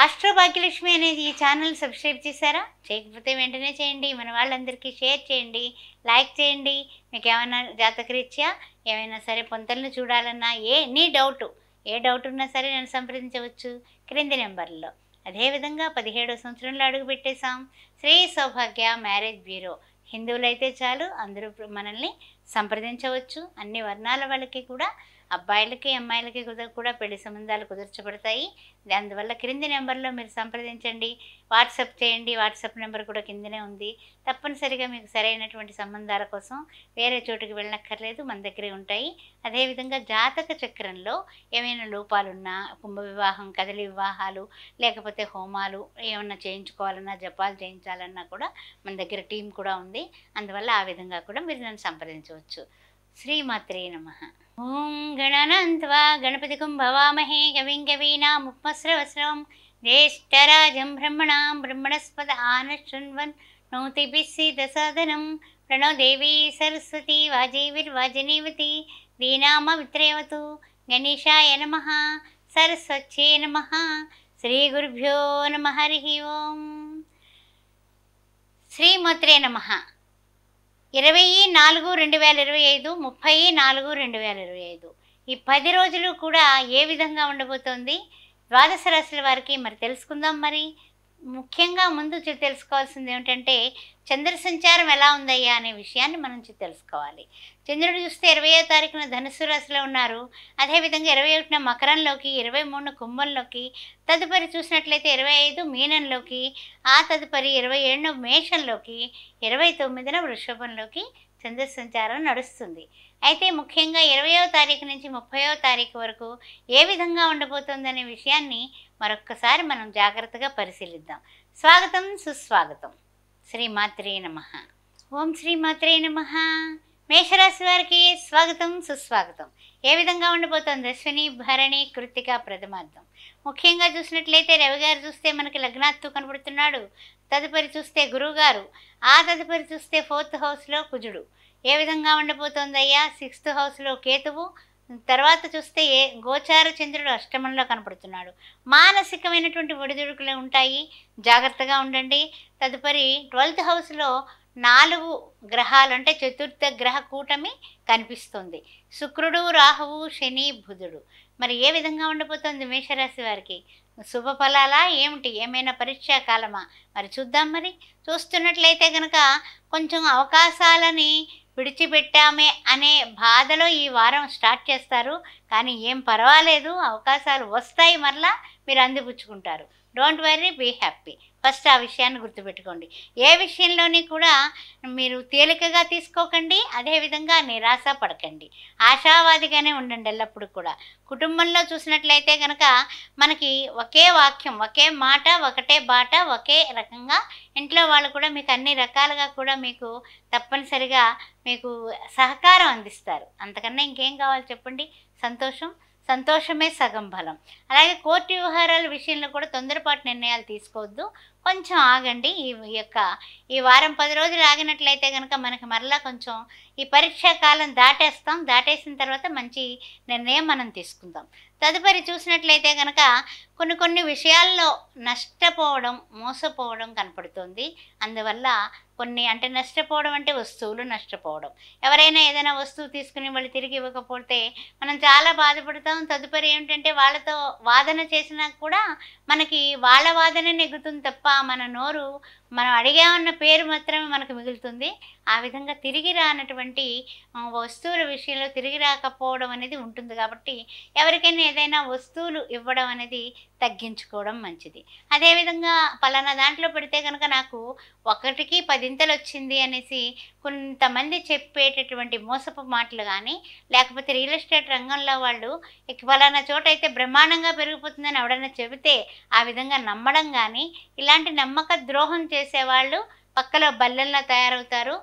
Astro Bhagyalakshmi అనేది ఈ channel subscribe చేశారా? చేయకపోతే వెంటనే చేయండి. మన వాళ్ళందరికీ షేర్ చేయండి, లైక్ చేయండి. మీకు ఏమైనా జాతకరీత్యా ఏమైనా సరే పొంతలను చూడాలన్నా ఏ డౌట్ ఉన్నా సరే నన్ను సంప్రదించవచ్చు క్రింది నెంబర్లో. అదేవిధంగా 17వ సంవత్సరంలో అడుగు పెట్టేశాం. శ్రీ సౌభాగ్య మ్యారేజ్ బ్యూరో. హిందువులైతే చాలు అందరూ మనల్ని సంప్రదించవచ్చు. అన్ని వర్ణాల వాళ్ళకి కూడా, అబ్బాయిలకి అమ్మాయిలకి కూడా పెళ్లి సంబంధాలు కుదర్చబడతాయి. అందువల్ల క్రింది నెంబర్లో మీరు సంప్రదించండి, వాట్సాప్ చేయండి. వాట్సాప్ నెంబర్ కూడా కిందనే ఉంది. తప్పనిసరిగా మీకు సరైనటువంటి సంబంధాల కోసం వేరే చోటుకి వెళ్ళనక్కర్లేదు, మన దగ్గరే ఉంటాయి. అదేవిధంగా జాతక చక్రంలో ఏమైనా లోపాలున్నా, కుంభ వివాహం, కదలి వివాహాలు, లేకపోతే హోమాలు ఏమన్నా చేయించుకోవాలన్నా, జపాలు చేయించాలన్నా కూడా మన దగ్గర టీం కూడా ఉంది. అందువల్ల ఆ విధంగా కూడా మీరు నన్ను సంప్రదించవచ్చు. శ్రీమాత్రే నమః. ఓం గణానాన్త్వా గణపతిం భవామహే కవిం కవీనాముపమశ్రవస్రవం జ్యేష్ఠరాజం బ్రహ్మణస్పద ఆనశృణ్వన్ నోతిభిः सीदसादनं प्रणो देवी सरस्वती वाजेभिर्वाजनीवती दीनामवित्रेवतु गणेशाय नमः सरस्वत्यै नमः श्रीगुरुभ्यो नमः हरिः ओं श्रीमात्रे नमः 20/4/2025 30/4/2025 ఈ 10 రోజులు కూడా ఏ విధంగా ఉండబోతోంది ద్వాదశ రాశుల వారికి మరి తెలుసుకుందాం. మరి ముఖ్యంగా ముందు తెలుసుకోవాల్సింది ఏమిటంటే చంద్ర సంచారం ఎలా ఉందయ్యా అనే విషయాన్ని మనం తెలుసుకోవాలి. చంద్రుడు చూస్తే 20వ తారీఖున ధనుస్సు రాశిలో ఉన్నారు. అదేవిధంగా 21న మకరంలోకి, 23న కుంభంలోకి, తదుపరి చూసినట్లయితే 25 మీనంలోకి, ఆ తదుపరి 27న మేషంలోకి, 29న వృషభంలోకి చంద్ర సంచారం నడుస్తుంది. అయితే ముఖ్యంగా 20వ తారీఖు నుంచి 30వ తారీఖు వరకు ఏ విధంగా ఉండబోతోందనే విషయాన్ని మరొక్కసారి మనం జాగ్రత్తగా పరిశీలిద్దాం. స్వాగతం, సుస్వాగతం. శ్రీమాత్రే నమః. ఓం శ్రీమాత్రే నమః. మేషరాశి వారికి స్వాగతం, సుస్వాగతం. ఏ విధంగా ఉండబోతోంది? అశ్విని, భరణి, కృత్తిక ప్రథమార్థం. ముఖ్యంగా చూసినట్లయితే రవి గారు చూస్తే మనకి లగ్నాత్తు కనబడుతున్నాడు. తదుపరి చూస్తే గురువుగారు, ఆ తదుపరి చూస్తే 4th హౌస్లో కుజుడు. ఏ విధంగా ఉండబోతోందయ్యా? 6th హౌస్లో కేతువు. తర్వాత చూస్తే గోచార చంద్రుడు అష్టమంలో కనపడుతున్నాడు. మానసికమైనటువంటి ఒడిదుడుకులు ఉంటాయి, జాగ్రత్తగా ఉండండి. తదుపరి 12th హౌస్లో 4 గ్రహాలు అంటే చతుర్థ గ్రహ కూటమి కనిపిస్తుంది. శుక్రుడు, రాహువు, శని, బుధుడు. మరి ఏ విధంగా ఉండబోతోంది మేషరాశి వారికి? శుభ ఫలాలా ఏమిటి? ఏమైనా పరీక్షా కాలమా? మరి చూద్దాం. మరి చూస్తున్నట్లయితే కనుక కొంచెం అవకాశాలని విడిచిపెట్టామే అనే బాధలో ఈ వారం స్టార్ట్ చేస్తారు. కానీ ఏం పర్వాలేదు, అవకాశాలు వస్తాయి, మరలా మీరు అందిపుచ్చుకుంటారు. Don't worry, be happy. First ఆ విషయాన్ని గుర్తుపెట్టుకోండి. ఏ విషయంలోని కూడా మీరు తేలికగా తీసుకోకండి, అదేవిధంగా నిరాశ పడకండి. ఆశావాదిగానే ఉండండి ఎల్లప్పుడూ కూడా. కుటుంబంలో చూసినట్లయితే కనుక మనకి ఒకే వాక్యం, ఒకే మాట, ఒకటే బాట, ఒకే రకంగా ఇంట్లో వాళ్ళు కూడా మీకు అన్ని రకాలుగా కూడా మీకు తప్పనిసరిగా మీకు సహకారం అందిస్తారు. అంతకన్నా ఇంకేం కావాలి చెప్పండి? సంతోషమే సగం బలం. అలాగే కోర్టు వ్యవహారాల విషయంలో కూడా తొందరపాటు నిర్ణయాలు తీసుకోవద్దు, కొంచెం ఆగండి. ఈ వారం 10 రోజులు ఆగినట్లయితే కనుక మనకి మరలా కొంచెం ఈ పరీక్షా కాలం దాటేసిన తర్వాత మంచి నిర్ణయం మనం తీసుకుందాం. తదుపరి చూసినట్లయితే కనుక కొన్ని విషయాల్లో నష్టపోవడం, మోసపోవడం కనపడుతుంది. అందువల్ల అంటే నష్టపోవడం అంటే వస్తువులు నష్టపోవడం. ఎవరైనా ఏదైనా వస్తువు తీసుకుని వాళ్ళు తిరిగి ఇవ్వకపోతే మనం చాలా బాధపడతాం. తదుపరి ఏమిటంటే వాళ్ళతో వాదన చేసినా కూడా మనకి వాళ్ళ వాదన నెగ్గుతుంది తప్ప మన నోరు, మనం అడిగామన్న పేరు మాత్రమే మనకు మిగులుతుంది. ఆ విధంగా తిరిగి రానటువంటి వస్తువుల విషయంలో తిరిగి రాకపోవడం అనేది ఉంటుంది. కాబట్టి ఎవరికైనా ఏదైనా వస్తువులు ఇవ్వడం అనేది తగ్గించుకోవడం మంచిది. అదేవిధంగా పలానా దాంట్లో పెడితే కనుక నాకు 1కి 10 వచ్చింది అనేసి కొంతమంది చెప్పేటటువంటి మోసపు మాటలు కానీ, లేకపోతే రియల్ ఎస్టేట్ రంగంలో వాళ్ళు పలానా చోట అయితే బ్రహ్మాండంగా పెరిగిపోతుందని ఎవడైనా చెబితే ఆ విధంగా నమ్మడం కానీ, ఇలాంటి నమ్మక ద్రోహం చేసేవాళ్ళు పక్కలో బల్లెల్లా తయారవుతారు.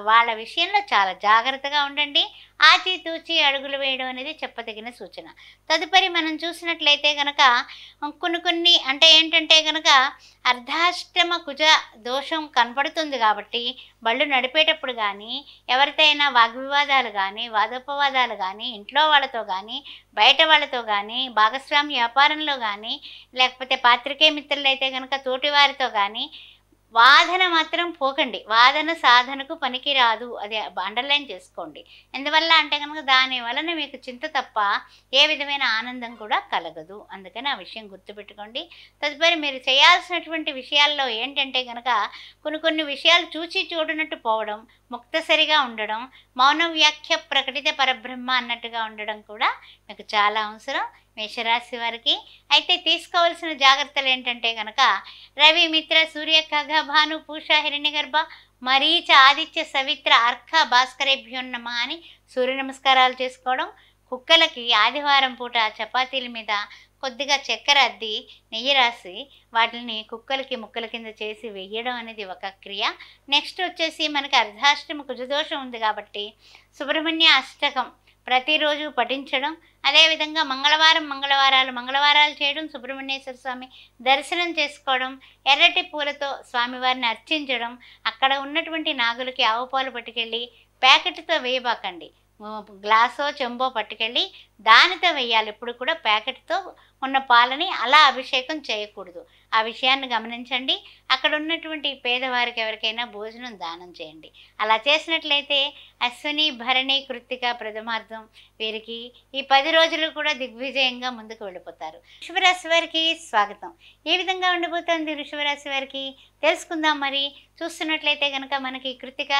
వాళ్ళ విషయంలో చాలా జాగ్రత్తగా ఉండండి. ఆచితూచి అడుగులు వేయడం అనేది చెప్పదగిన సూచన. తదుపరి మనం చూసినట్లయితే గనక కొన్ని అంటే ఏంటంటే గనక అర్ధాష్టమ కుజ దోషం కనపడుతుంది కాబట్టి బళ్ళు నడిపేటప్పుడు కానీ, ఎవరితో అయినా వాగ్వివాదాలు కానీ, వాదోపవాదాలు కానీ, ఇంట్లో వాళ్ళతో కానీ, బయట వాళ్ళతో కానీ, భాగస్వామి వ్యాపారంలో కానీ, లేకపోతే పాత్రికేయ మిత్రులైతే గనక తోటివారితో కానీ వాదన మాత్రం పోకండి. వాదన సాధనకు పనికిరాదు. అది అండర్‌లైన్ చేసుకోండి. ఎందువల్ల అంటే గనుక దాని వలన మీకు చింత తప్ప ఏ విధమైన ఆనందం కూడా కలగదు. అందుకని ఆ విషయం గుర్తుపెట్టుకోండి. తదుపరి మీరు చేయాల్సినటువంటి విషయాల్లో ఏంటంటే గనక కొన్ని విషయాలు చూచి చూడనట్టు పోవడం, ముక్తసరిగా ఉండడం, మౌన వ్యాఖ్య ప్రకటిత పరబ్రహ్మ అన్నట్టుగా ఉండడం కూడా మీకు చాలా అవసరం మేషరాశి వారికి. అయితే తీసుకోవాల్సిన జాగ్రత్తలు ఏంటంటే గనక రవి, మిత్ర, సూర్య, ఖగ, భాను, పూష, హిరణ్యగర్భ, మరీచ, ఆదిత్య, సవిత్ర, అర్క, భాస్కరేభ్యో నమః అని సూర్య నమస్కారాలు చేసుకోవడం. కుక్కలకి ఆదివారం పూట చపాతీల మీద కొద్దిగా చక్కెర అద్ది నెయ్యి రాసి వాటిని కుక్కలకి ముక్కల కింద చేసి వెయ్యడం అనేది ఒక క్రియ. నెక్స్ట్ వచ్చేసి మనకి అర్ధాష్టమి కుజదోషం ఉంది కాబట్టి సుబ్రహ్మణ్య అష్టకం ప్రతిరోజు పఠించడం. అదేవిధంగా మంగళవారాలు చేయడం, సుబ్రహ్మణ్యేశ్వర స్వామి దర్శనం చేసుకోవడం, ఎర్రటి పూలతో స్వామివారిని అర్చించడం. అక్కడ ఉన్నటువంటి నాగులకి ఆవు పాలు పట్టుకెళ్ళి ప్యాకెట్తో వేయబాకండి. గ్లాసో చెంబో పట్టుకెళ్ళి దానితో వేయాలి. ఎప్పుడు కూడా ప్యాకెట్తో ఉన్న పాలని అలా అభిషేకం చేయకూడదు. ఆ విషయాన్ని గమనించండి. అక్కడ ఉన్నటువంటి పేదవారికి ఎవరికైనా భోజనం దానం చేయండి. అలా చేసినట్లయితే అశ్విని, భరణి, కృత్తిక, ప్రథమార్థం వీరికి ఈ 10 రోజులు కూడా దిగ్విజయంగా ముందుకు వెళ్ళిపోతారు. వృషభరాశి వారికి స్వాగతం. ఏ విధంగా ఉండబోతోంది వృషభరాశి వారికి తెలుసుకుందాం. మరి చూస్తున్నట్లయితే కనుక మనకి కృత్తిక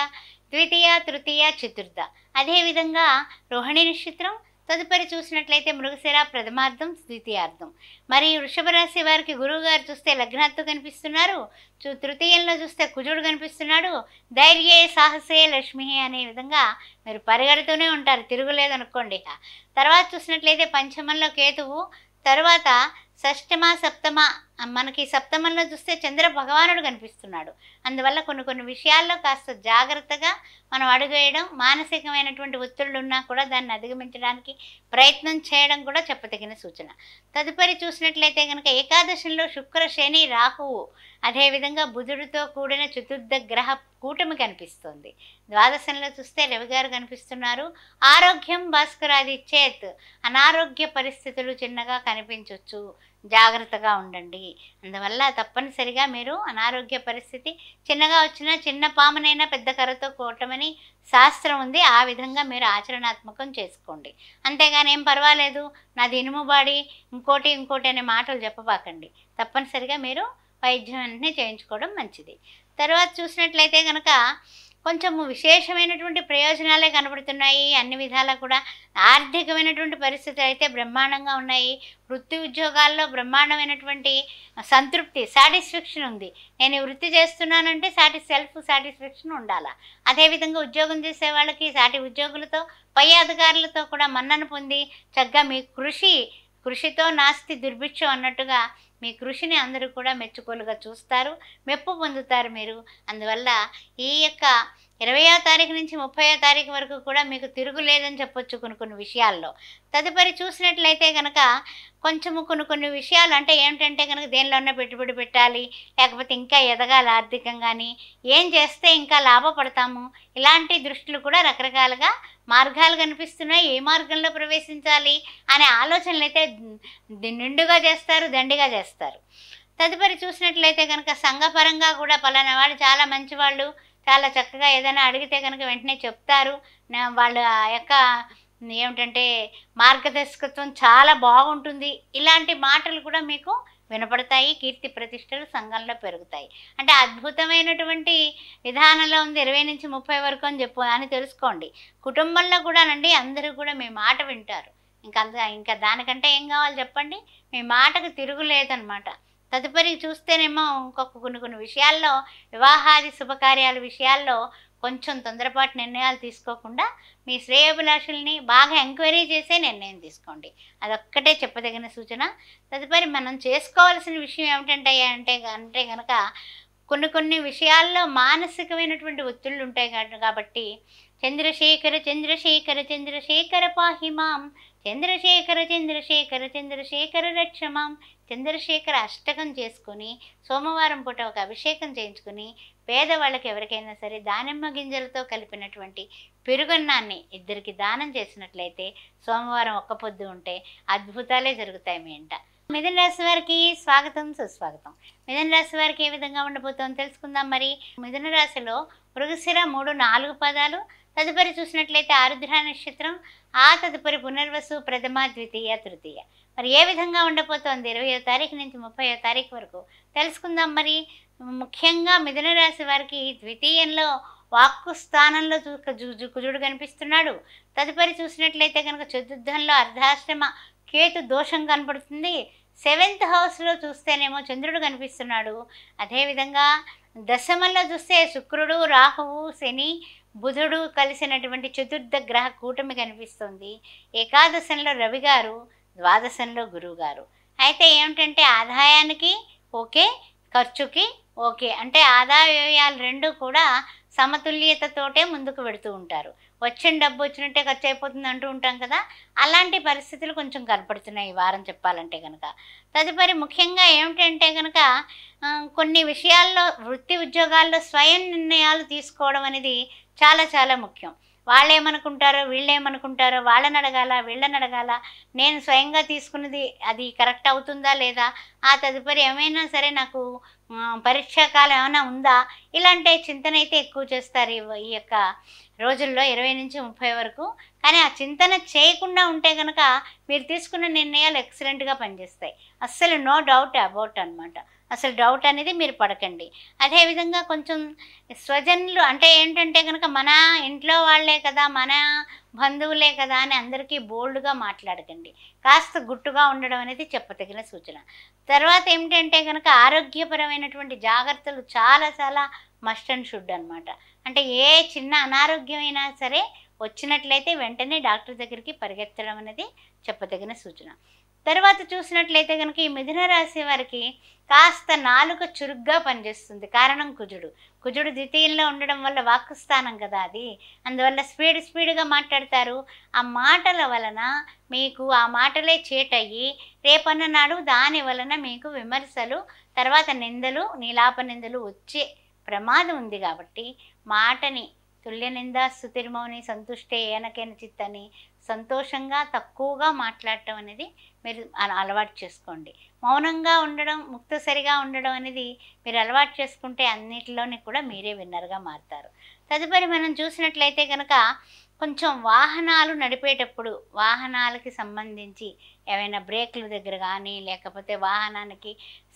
ద్వితీయ, తృతీయ, చతుర్థ, అదేవిధంగా రోహిణి నక్షత్రం, తదుపరి చూసినట్లయితే మృగశిర, ప్రథమార్థం, ద్వితీయార్థం. మరి వృషభ రాశి వారికి గురువు గారు చూస్తే లగ్నాత్తు కనిపిస్తున్నారు. తృతీయంలో చూస్తే కుజుడు కనిపిస్తున్నాడు. ధైర్యే సాహసే లక్ష్మి అనే విధంగా మీరు పరిగెడుతూనే ఉంటారు, తిరుగులేదు అనుకోండి. తర్వాత చూసినట్లయితే పంచమంలో కేతువు, తర్వాత షష్టమ, సప్తమ, మనకి సప్తమంలో చూస్తే చంద్ర భగవానుడు కనిపిస్తున్నాడు. అందువల్ల కొన్ని విషయాల్లో కాస్త జాగ్రత్తగా మనం అడుగేయడం, మానసికమైనటువంటి ఒత్తిళ్ళు ఉన్నా కూడా దాన్ని అధిగమించడానికి ప్రయత్నం చేయడం కూడా చెప్పదగిన సూచన. తదుపరి చూసినట్లయితే కనుక ఏకాదశంలో శుక్ర, శని, రాహువు, అదేవిధంగా బుధుడితో కూడిన చతుర్థ గ్రహ కూటమి కనిపిస్తుంది. ద్వాదశంలో చూస్తే రవి గారు కనిపిస్తున్నారు. ఆరోగ్యం భాస్కరాది చేత్, అనారోగ్య పరిస్థితులు చిన్నగా కనిపించవచ్చు, జాగ్రత్తగా ఉండండి. అందువల్ల తప్పనిసరిగా మీరు అనారోగ్య పరిస్థితి చిన్నగా వచ్చినా చిన్న పామునైనా పెద్ద కర్రతో కొట్టమని శాస్త్రం ఉంది. ఆ విధంగా మీరు ఆచరణాత్మకం చేసుకోండి. అంతేగాని ఏం పర్వాలేదు, నాది ఇనుము బాడీ, ఇంకోటి అనే మాటలు చెప్పబాకండి. తప్పనిసరిగా మీరు వైద్యం వెంటనే చేయించుకోవడం మంచిది. తర్వాత చూసినట్లయితే కనుక కొంచెము విశేషమైనటువంటి ప్రయోజనాలే కనబడుతున్నాయి. అన్ని విధాలా కూడా ఆర్థికమైనటువంటి పరిస్థితులు అయితే బ్రహ్మాండంగా ఉన్నాయి. వృత్తి ఉద్యోగాల్లో బ్రహ్మాండమైనటువంటి సంతృప్తి, సాటిస్ఫాక్షన్ ఉంది. నేను ఈ వృత్తి చేస్తున్నానంటే సెల్ఫ్ సాటిస్ఫాక్షన్ ఉండాలా. అదేవిధంగా ఉద్యోగం చేసే వాళ్ళకి సాటి ఉద్యోగులతో, పై అధికారులతో కూడా మన్నన పొంది చక్కగా మీ కృషితో నాస్తి దుర్భిక్షం అన్నట్టుగా మీ కృషిని అందరూ కూడా మెచ్చుకోలుగా చూస్తారు, మెప్పు పొందుతారు మీరు. అందువల్ల ఈ యొక్క 20వ తారీఖు నుంచి 30వ తారీఖు వరకు కూడా మీకు తిరుగులేదని చెప్పొచ్చు కొన్ని విషయాల్లో. తదుపరి చూసినట్లయితే కనుక కొంచెము కొన్ని విషయాలు అంటే ఏమిటంటే కనుక దేనిలోనే పెట్టుబడి పెట్టాలి, లేకపోతే ఇంకా ఎదగాలి ఆర్థికంగాని, ఏం చేస్తే ఇంకా లాభపడతాము, ఇలాంటి దృష్టిలు కూడా రకరకాలుగా మార్గాలు కనిపిస్తున్నాయి. ఏ మార్గంలో ప్రవేశించాలి అనే ఆలోచనలు అయితే నిండుగా చేస్తారు, దండిగా చేస్తారు. తదుపరి చూసినట్లయితే కనుక సంఘపరంగా కూడా పలానా వాళ్ళు చాలా మంచివాళ్ళు, చాలా చక్కగా ఏదైనా అడిగితే కనుక వెంటనే చెప్తారు. వాళ్ళ యొక్క ఏమిటంటే మార్గదర్శకత్వం చాలా బాగుంటుంది. ఇలాంటి మాటలు కూడా మీకు వినపడతాయి. కీర్తి ప్రతిష్టలు సంఘంలో పెరుగుతాయి. అంటే అద్భుతమైనటువంటి విధానంలో ఉంది 20 నుంచి 30 వరకు అని తెలుసుకోండి. కుటుంబంలో కూడానండి అందరూ కూడా మీ మాట వింటారు. ఇంకా దానికంటే ఏం కావాలి చెప్పండి. మీ మాటకు తిరుగులేదన్నమాట. తదుపరి చూస్తేనేమో ఇంకొక కొన్ని విషయాల్లో వివాహాది శుభకార్యాల విషయాల్లో కొంచెం తొందరపాటు నిర్ణయాలు తీసుకోకుండా మీ శ్రేయోభిలాషుల్ని బాగా ఎంక్వైరీ చేసే నిర్ణయం తీసుకోండి. అదొక్కటే చెప్పదగిన సూచన. తదుపరి మనం చేసుకోవాల్సిన విషయం ఏమిటంటే అంటే కనుక కొన్ని విషయాల్లో మానసికమైనటువంటి ఒత్తిళ్ళు ఉంటాయి కాబట్టి చంద్రశేఖర చంద్రశేఖర చంద్రశేఖర పాహి మాం, చంద్రశేఖర చంద్రశేఖర చంద్రశేఖర రక్ష మాం, చంద్రశేఖర అష్టకం చేసుకుని సోమవారం పూట ఒక అభిషేకం చేయించుకుని పేదవాళ్ళకి ఎవరికైనా సరే దానిమ్మ గింజలతో కలిపినటువంటి పెరుగన్నాన్ని ఇద్దరికి దానం చేసినట్లయితే సోమవారం ఒక్క పొద్దు ఉంటే అద్భుతాలే జరుగుతాయి మీ ఇంట. మిథున రాశి వారికి స్వాగతం సుస్వాగతం. మిథున రాశి వారికి ఏ విధంగా ఉండబోతుందో తెలుసుకుందాం. మరి మిథున రాశిలో మృగశిర 3, 4 పదాలు, తదుపరి చూసినట్లయితే ఆరుద్ర నక్షత్రం, ఆ తదుపరి పునర్వసు, ప్రథమ, ద్వితీయ, తృతీయ. మరి ఏ విధంగా ఉండబోతోంది 20వ తారీఖు నుంచి 30వ తారీఖు వరకు తెలుసుకుందాం. మరి ముఖ్యంగా మిథున రాశి వారికి ద్వితీయంలో వాక్కు స్థానంలో కుజుడు కనిపిస్తున్నాడు. తదుపరి చూసినట్లయితే కనుక చతుర్థంలో అర్ధాశ్రమ కేతు దోషం కనపడుతుంది. 7th హౌస్లో చూస్తేనేమో చంద్రుడు కనిపిస్తున్నాడు. అదేవిధంగా దశమంలో చూస్తే శుక్రుడు, రాహువు, శని, బుధుడు కలిసినటువంటి చతుర్థ గ్రహ కూటమి కనిపిస్తుంది. ఏకాదశంలో రవి గారు, ద్వాదశంలో గురువు గారు. అయితే ఏమిటంటే ఆదాయానికి ఓకే, ఖర్చుకి ఓకే, అంటే ఆదాయ వ్యయాలు రెండు కూడా సమతుల్యతతోటే ముందుకు వెడుతూ ఉంటారు. వచ్చిన డబ్బు వచ్చినట్టే ఖర్చు అయిపోతుంది అంటూ ఉంటాం కదా, అలాంటి పరిస్థితులు కొంచెం కనపడుతున్నాయి ఈ వారం చెప్పాలంటే కనుక. తదుపరి ముఖ్యంగా ఏమిటంటే కనుక కొన్ని విషయాల్లో వృత్తి ఉద్యోగాల్లో స్వయం నిర్ణయాలు తీసుకోవడం అనేది చాలా చాలా ముఖ్యం. వాళ్ళేమనుకుంటారో వీళ్ళేమనుకుంటారో వాళ్ళని అడగాల వీళ్ళని అడగాల, నేను స్వయంగా తీసుకున్నది అది కరెక్ట్ అవుతుందా లేదా, ఆ తదుపరి ఏమైనా సరే నాకు పరీక్షాకాలం ఏమైనా ఉందా, ఇలాంటి చింతన అయితే ఎక్కువ చేస్తారు ఈ యొక్క రోజుల్లో 20 నుంచి 30 వరకు. కానీ ఆ చింతన చేయకుండా ఉంటే కనుక మీరు తీసుకున్న నిర్ణయాలు ఎక్సలెంట్గా పనిచేస్తాయి. అస్సలు నో డౌట్ అబౌట్ అనమాట. అసలు డౌట్ అనేది మీరు పడకండి. అదేవిధంగా కొంచెం స్వజనులు అంటే ఏంటంటే కనుక మన ఇంట్లో వాళ్ళే కదా, మన బంధువులే కదా అని అందరికీ బోల్డ్గా మాట్లాడకండి. కాస్త గుట్టుగా ఉండడం అనేది చెప్పదగిన సూచన. తర్వాత ఏమిటంటే కనుక ఆరోగ్యపరమైనటువంటి జాగ్రత్తలు చాలా చాలా మస్ట్ అండ్ షుడ్ అనమాట. అంటే ఏ చిన్న అనారోగ్యం అయినా సరే వచ్చినట్లయితే వెంటనే డాక్టర్ దగ్గరికి పరిగెత్తడం అనేది చెప్పదగిన సూచన. తర్వాత చూసినట్లయితే కనుక ఈ మిథున రాశి వారికి కాస్త నాలుక చురుగ్గా పనిచేస్తుంది. కారణం కుజుడు ద్వితీయంలో ఉండడం వల్ల వాక్కు స్థానం కదా అది, అందువల్ల స్పీడ్గా మాట్లాడతారు. ఆ మాటల వలన మీకు ఆ మాటలే చేటయ్యి రేపన్న నాడు దాని వలన మీకు విమర్శలు, తర్వాత నిందలు, నీలాప నిందలు వచ్చే ప్రమాదం ఉంది. కాబట్టి మాటని తుల్య నిందా స్తుతిర్మౌని సంతుష్టే ఏనకైన చిత్తని సంతోషంగా తక్కువగా మాట్లాడటం అనేది మీరు అలవాటు చేసుకోండి. మౌనంగా ఉండడం, ముక్తసరిగా ఉండడం అనేది మీరు అలవాటు చేసుకుంటే అన్నిటిలోని కూడా మీరే విన్నర్గా మారుతారు. తదుపరి మనం చూసినట్లయితే కనుక కొంచెం వాహనాలు నడిపేటప్పుడు వాహనాలకి సంబంధించి ఏమైనా బ్రేకుల దగ్గర కానీ లేకపోతే వాహనానికి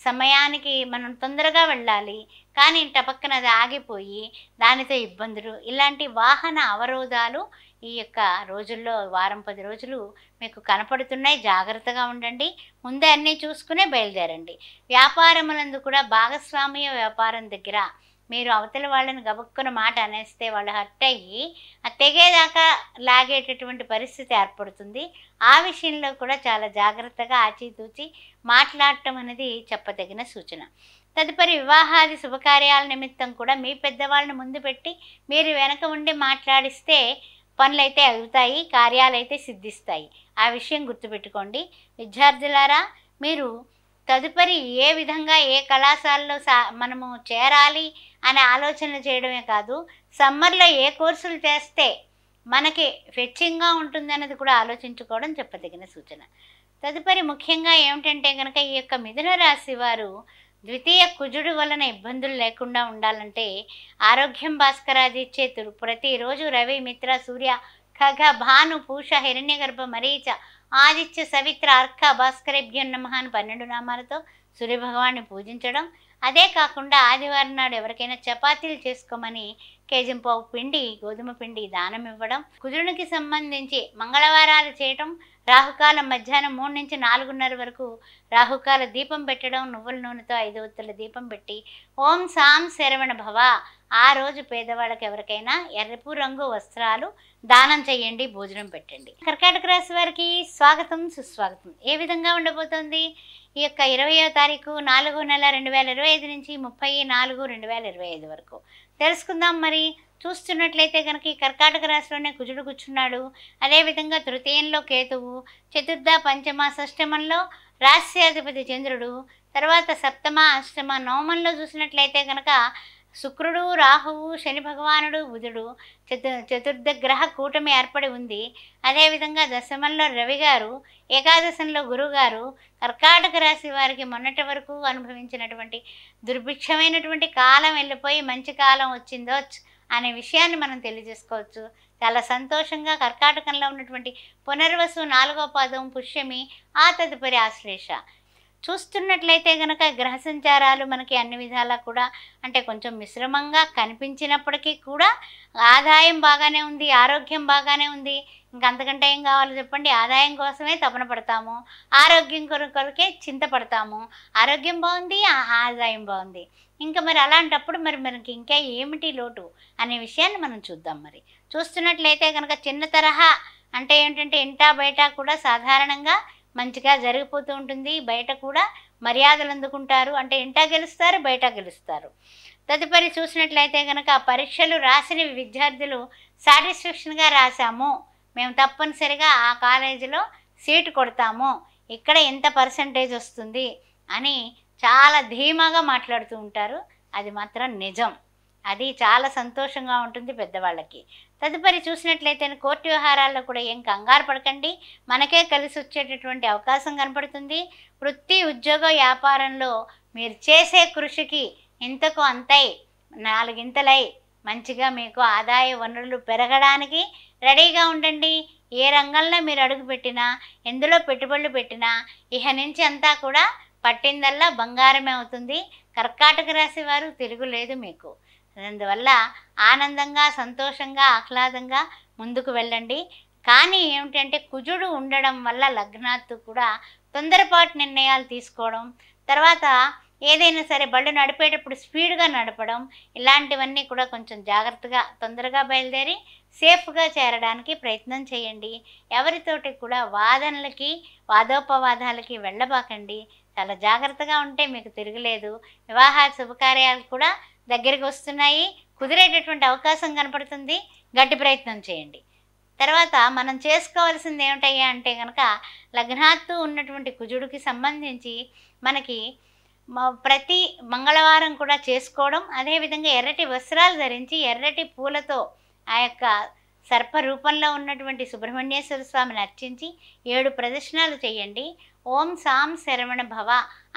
సమయానికి మనం తొందరగా వెళ్ళాలి కానీ టపక్కన అది ఆగిపోయి దానితో ఇబ్బందులు, ఇలాంటి వాహన అవరోధాలు ఈ యొక్క రోజుల్లో వారం 10 రోజులు మీకు కనపడుతున్నాయి. జాగ్రత్తగా ఉండండి. ముందే అన్నీ చూసుకునే బయలుదేరండి. వ్యాపారములందు కూడా భాగస్వామ్య వ్యాపారం దగ్గర మీరు అవతల వాళ్ళని గబుక్కున మాట అనేస్తే వాళ్ళు హర్ట్ అయ్యి ఆ తెగేదాకా లాగేటటువంటి పరిస్థితి ఏర్పడుతుంది. ఆ విషయంలో కూడా చాలా జాగ్రత్తగా ఆచితూచి మాట్లాడటం అనేది చెప్పదగిన సూచన. తదుపరి వివాహాది శుభకార్యాల నిమిత్తం కూడా మీ పెద్దవాళ్ళని ముందు పెట్టి మీరు వెనక ఉండి మాట్లాడిస్తే పనులైతే అవుతాయి, కార్యాలైతే సిద్ధిస్తాయి. ఆ విషయం గుర్తుపెట్టుకోండి. విద్యార్థులారా, మీరు తదుపరి ఏ విధంగా ఏ కళాశాలలో మనము చేరాలి అనే ఆలోచనలు చేయడమే కాదు, సమ్మర్లో ఏ కోర్సులు చేస్తే మనకి ఫెచ్చింగ్గా ఉంటుందన్నది కూడా ఆలోచించుకోవడం చెప్పదగిన సూచన. తదుపరి ముఖ్యంగా ఏమిటంటే కనుక ఈ యొక్క మిథున రాశి వారు ద్వితీయ కుజుడు వలన ఇబ్బందులు లేకుండా ఉండాలంటే ఆరోగ్యం భాస్కరాది ఇచ్చే ప్రతిరోజు రవి, మిత్ర, సూర్య, ఖగ, భాను, పూష, హిరణ్యగర్భ, మరీచ, ఆదిత్య, సవిత్ర, అర్క, భాస్కరేభ్యం నమః అని 12 నామాలతో సూర్యభగవాన్ని పూజించడం. అదే కాకుండా ఆదివారం నాడు ఎవరికైనా చపాతీలు చేసుకోమని కేజంపావు పిండి గోధుమ పిండి దానం ఇవ్వడం, కుజునికి సంబంధించి మంగళవారాలు చేయటం, రాహుకాలం మధ్యాహ్నం 3 నుంచి 4:30 వరకు రాహుకాల దీపం పెట్టడం, నువ్వుల నూనెతో 5 ఒత్తుల దీపం పెట్టి ఓం సాం శరవణ భవ ఆ రోజు పేదవాళ్ళకి ఎవరికైనా ఎరుపు రంగు వస్త్రాలు దానం చేయండి, భోజనం పెట్టండి. కర్కాటక రాశి వారికి స్వాగతం సుస్వాగతం. ఏ విధంగా ఉండబోతోంది ఈ యొక్క 20వ తారీఖు 4వ నెల 2025 నుంచి 30/4/2025 వరకు తెలుసుకుందాం. మరి చూస్తున్నట్లయితే కనుక ఈ కర్కాటక రాశిలోనే కుజుడు కూర్చున్నాడు. అదేవిధంగా తృతీయంలో కేతువు, చతుర్థ పంచమ షష్టమంలో రాశ్యాధిపతి చంద్రుడు, తర్వాత సప్తమ అష్టమ నవమంలో చూసినట్లయితే కనుక శుక్రుడు, రాహువు, శని భగవానుడు, బుధుడు చతుర్థ గ్రహ కూటమి ఏర్పడి ఉంది. అదేవిధంగా దశమంలో రవి గారు, ఏకాదశంలో గురువుగారు కర్కాటక రాశి వారికి మొన్నటి వరకు అనుభవించినటువంటి దుర్భిక్షమైనటువంటి కాలం వెళ్ళిపోయి మంచి కాలం వచ్చిందో అనే విషయాన్ని మనం తెలియజేసుకోవచ్చు. చాలా సంతోషంగా కర్కాటకంలో ఉన్నటువంటి పునర్వసు 4వ పాదం పుష్యమి, ఆ తదుపరి ఆశ్లేష చూస్తున్నట్లయితే కనుక గ్రహ సంచారాలు మనకి అన్ని విధాలా కూడా అంటే కొంచెం మిశ్రమంగా కనిపించినప్పటికీ కూడా ఆదాయం బాగానే ఉంది, ఆరోగ్యం బాగానే ఉంది. ఇంకంతకంటే ఏం కావాలో చెప్పండి. ఆదాయం కోసమే తపన పడతాము, ఆరోగ్యం కొరకే చింతపడతాము. ఆరోగ్యం బాగుంది, ఆదాయం బాగుంది. ఇంకా మరి అలాంటప్పుడు మనకి ఇంకా ఏమిటి లోటు అనే విషయాన్ని మనం చూద్దాం. మరి చూస్తున్నట్లయితే కనుక చిన్న తరహా అంటే ఏంటంటే ఇంటా బయట కూడా సాధారణంగా మంచిగా జరిగిపోతూ ఉంటుంది. బయట కూడా మర్యాదలు అందుకుంటారు. అంటే ఇంటా గెలుస్తారు, బయట గెలుస్తారు. తదుపరి చూసినట్లయితే కనుక పరీక్షలు రాసిన విద్యార్థులు సాటిస్ఫాక్షన్గా రాసాము, మేము తప్పనిసరిగా ఆ కాలేజీలో సీటు కొడతాము, ఇక్కడ ఎంత పర్సంటేజ్ వస్తుంది అని చాలా ధీమాగా మాట్లాడుతూ ఉంటారు. అది మాత్రం నిజం. అది చాలా సంతోషంగా ఉంటుంది పెద్దవాళ్ళకి. తదుపరి చూసినట్లయితే కోర్టు వ్యవహారాల్లో కూడా ఏం కంగారు పడకండి, మనకే కలిసి వచ్చేటటువంటి అవకాశం కనపడుతుంది. వృత్తి, ఉద్యోగ, వ్యాపారంలో మీరు చేసే కృషికి ఇంతకు అంతై 4 మంచిగా మీకు ఆదాయ వనరులు పెరగడానికి రెడీగా ఉండండి. ఏ రంగంలో మీరు అడుగు పెట్టినా, ఎందులో పెట్టుబడులు పెట్టినా ఇహ నుంచి అంతా కూడా పట్టిందల్లా బంగారమే అవుతుంది. కర్కాటక రాశి వారు తిరుగులేదు మీకు. అందువల్ల ఆనందంగా, సంతోషంగా, ఆహ్లాదంగా ముందుకు వెళ్ళండి. కానీ ఏమిటంటే కుజుడు ఉండడం వల్ల లగ్నాత్తు కూడా తొందరపాటు నిర్ణయాలు తీసుకోవడం, తర్వాత ఏదైనా సరే బళ్ళు నడిపేటప్పుడు స్పీడ్గా నడపడం, ఇలాంటివన్నీ కూడా కొంచెం జాగ్రత్తగా తొందరగా బయలుదేరి సేఫ్గా చేరడానికి ప్రయత్నం చేయండి. ఎవరితోటి కూడా వాదనలకి, వాదోపవాదాలకి వెళ్ళబాకండి. చాలా జాగ్రత్తగా ఉంటే మీకు తిరగలేదు. వివాహ శుభకార్యాలు కూడా దగ్గరికి వస్తున్నాయి, కుదిరేటటువంటి అవకాశం కనపడుతుంది. గట్టి ప్రయత్నం చేయండి. తర్వాత మనం చేసుకోవాల్సింది ఏమిటయ్యా అంటే కనుక లగ్నాత్తు ఉన్నటువంటి కుజుడికి సంబంధించి మనకి ప్రతి మంగళవారం కూడా చేసుకోవడం, అదేవిధంగా ఎర్రటి వస్త్రాలు ధరించి ఎర్రటి పూలతో ఆ యొక్క సర్ప రూపంలో ఉన్నటువంటి సుబ్రహ్మణ్యేశ్వర స్వామిని అర్చించి 7 ప్రదక్షిణాలు చేయండి. ఓం సాం శరవణ భవ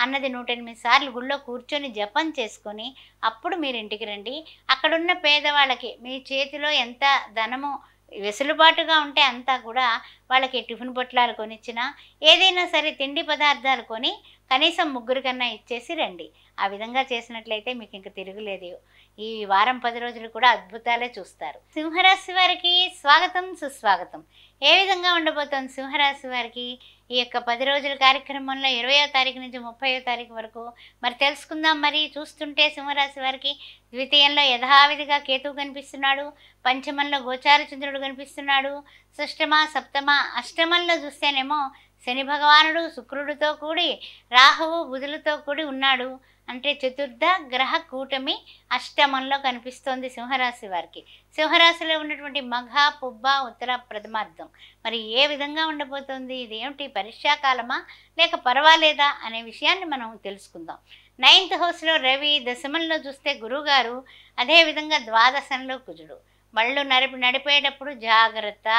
అన్నది 108 సార్లు గుళ్ళో కూర్చొని జపం చేసుకొని అప్పుడు మీరు ఇంటికి రండి. అక్కడున్న పేదవాళ్ళకి మీ చేతిలో ఎంత ధనము వెసులుబాటుగా ఉంటే అంతా కూడా వాళ్ళకి టిఫిన్ పొట్లాలు కొనిచ్చినా, ఏదైనా సరే తిండి పదార్థాలు కొని కనీసం 3 కన్నా ఇచ్చేసి రండి. ఆ విధంగా చేసినట్లయితే మీకు ఇంక తిరుగులేదు. ఈ వారం 10 రోజులు కూడా అద్భుతాలే చూస్తారు. సింహరాశి వారికి స్వాగతం సుస్వాగతం. ఏ విధంగా ఉండబోతోంది సింహరాశి వారికి ఈ యొక్క 10 రోజుల కార్యక్రమంలో 20వ తారీఖు నుంచి 30వ తారీఖు వరకు మరి తెలుసుకుందాం. మరి చూస్తుంటే సింహరాశి వారికి ద్వితీయంలో యథావిధిగా కేతువు కనిపిస్తున్నాడు, పంచమంలో గోచార చంద్రుడు కనిపిస్తున్నాడు, షష్టమ సప్తమ అష్టమంలో చూస్తేనేమో శని భగవానుడు శుక్రుడితో కూడి రాహువు బుధులతో కూడి ఉన్నాడు. అంటే చతుర్థ గ్రహ కూటమి అష్టమంలో కనిపిస్తోంది సింహరాశి వారికి. సింహరాశిలో ఉన్నటువంటి మఘ, పుబ్బ, ఉత్తర ప్రథమార్థం మరి ఏ విధంగా ఉండబోతోంది, ఇదేమిటి పరీక్షాకాలమా లేక పర్వాలేదా అనే విషయాన్ని మనం తెలుసుకుందాం. 9th హౌస్లో రవి, దశమంలో చూస్తే గురువుగారు, అదేవిధంగా ద్వాదశంలో కుజుడు. బళ్ళు నడిపేటప్పుడు జాగ్రత్త,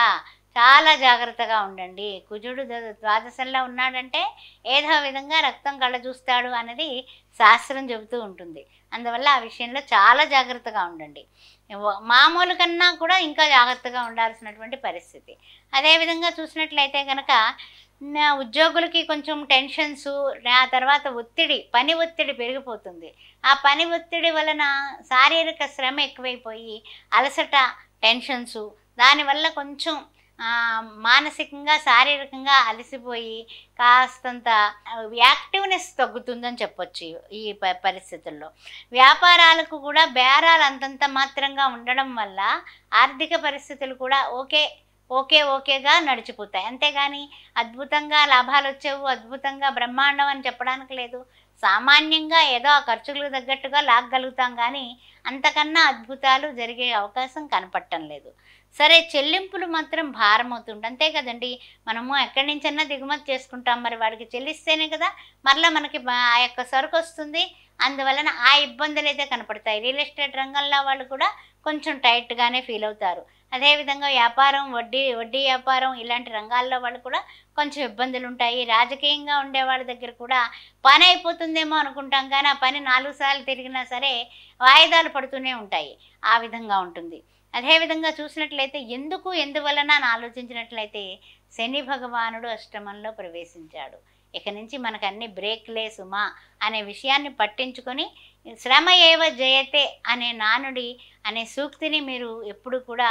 చాలా జాగ్రత్తగా ఉండండి. కుజుడు ద్వాదశంలో ఉన్నాడంటే ఏదో విధంగా రక్తం కళ్ళ చూస్తాడు అన్నది శాస్త్రం చెబుతూ ఉంటుంది. అందువల్ల ఆ విషయంలో చాలా జాగ్రత్తగా ఉండండి. మామూలు కన్నా కూడా ఇంకా జాగ్రత్తగా ఉండాల్సినటువంటి పరిస్థితి. అదేవిధంగా చూసినట్లయితే కనుక నా ఉద్యోగులకి కొంచెం టెన్షన్స్, ఆ తర్వాత ఒత్తిడి, పని ఒత్తిడి పెరిగిపోతుంది. ఆ పని ఒత్తిడి వలన శారీరక శ్రమ ఎక్కువైపోయి అలసట, టెన్షన్సు దానివల్ల కొంచెం మానసికంగా, శారీరకంగా అలసిపోయి కాస్తంత యాక్టివ్‌నెస్ తగ్గుతుందని చెప్పొచ్చు ఈ పరిస్థితుల్లో. వ్యాపారాలకు కూడా బేరాలు అంతంత మాత్రంగా ఉండడం వల్ల ఆర్థిక పరిస్థితులు కూడా ఓకేగా నడిచిపోతాయి. అంతేగాని అద్భుతంగా లాభాలొచ్చేవు, అద్భుతంగా బ్రహ్మాండం అని చెప్పడానికి లేదు. సామాన్యంగా ఏదో ఆ ఖర్చులకు తగ్గట్టుగా లాగగలుగుతాం గానీ, అంతకన్నా అద్భుతాలు జరిగే అవకాశం కనపడటం లేదు. సరే, చెల్లింపులు మాత్రం భారమవుతుంటాయి. అంతే కదండీ! మనము ఎక్కడి నుంచన్నా దిగుమతి చేసుకుంటాం. మరి వాడికి చెల్లిస్తేనే కదా మరలా మనకి ఆ యొక్క సరుకొస్తుంది. అందువలన ఆ ఇబ్బందులైతే కనపడతాయి. రియల్ ఎస్టేట్ రంగంలో వాళ్ళు కూడా కొంచెం టైట్‌గానే ఫీల్ అవుతారు. అదేవిధంగా వ్యాపారం, వడ్డీ వ్యాపారం ఇలాంటి రంగాల్లో వాళ్ళు కూడా కొంచెం ఇబ్బందులుంటాయి. రాజకీయంగా ఉండే వాళ్ళ దగ్గర కూడా పని అయిపోతుందేమో అనుకుంటాం కానీ, ఆ పని 4 సార్లు తిరిగినా సరే వాయిదాలు పడుతూనే ఉంటాయి. ఆ విధంగా ఉంటుంది. అదేవిధంగా చూసినట్లయితే ఎందువలన అని ఆలోచించినట్లయితే శని భగవానుడు అష్టమంలో ప్రవేశించాడు. ఇక నుంచి మనకన్నీ బ్రేక్‌లే సుమా అనే విషయాన్ని పట్టించుకొని శ్రమ ఏవ జయతే అనే నానుడి అనే సూక్తిని మీరు ఎప్పుడు కూడా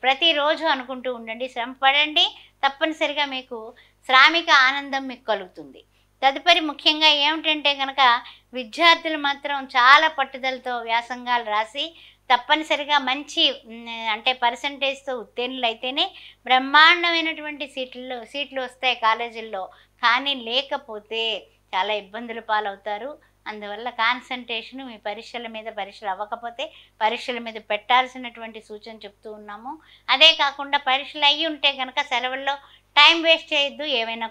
ప్రతిరోజు అనుకుంటూ ఉండండి. శ్రమ పడండి, తప్పనిసరిగా మీకు శ్రామిక ఆనందం మీకు కలుగుతుంది. తదుపరి ముఖ్యంగా ఏమిటంటే గనక విద్యార్థులు మాత్రం చాలా పట్టుదలతో వ్యాసంగాలు రాసి తప్పనిసరిగా మంచి అంటే పర్సంటేజ్‌తో ఉత్తీర్ణులైతేనే బ్రహ్మాండమైనటువంటి సీట్లు వస్తాయి కాలేజీల్లో. కానీ లేకపోతే చాలా ఇబ్బందుల పాలవుతారు. అందువల్ల కాన్సంట్రేషన్ మీ పరీక్షలు అవ్వకపోతే పరీక్షల మీద పెట్టాల్సినటువంటి సూచన చెప్తూ ఉన్నాము. అదే కాకుండా పరీక్షలు అయ్యి ఉంటే గనక సెలవుల్లో టైం వేస్ట్ చేయొద్దు. ఏవైనా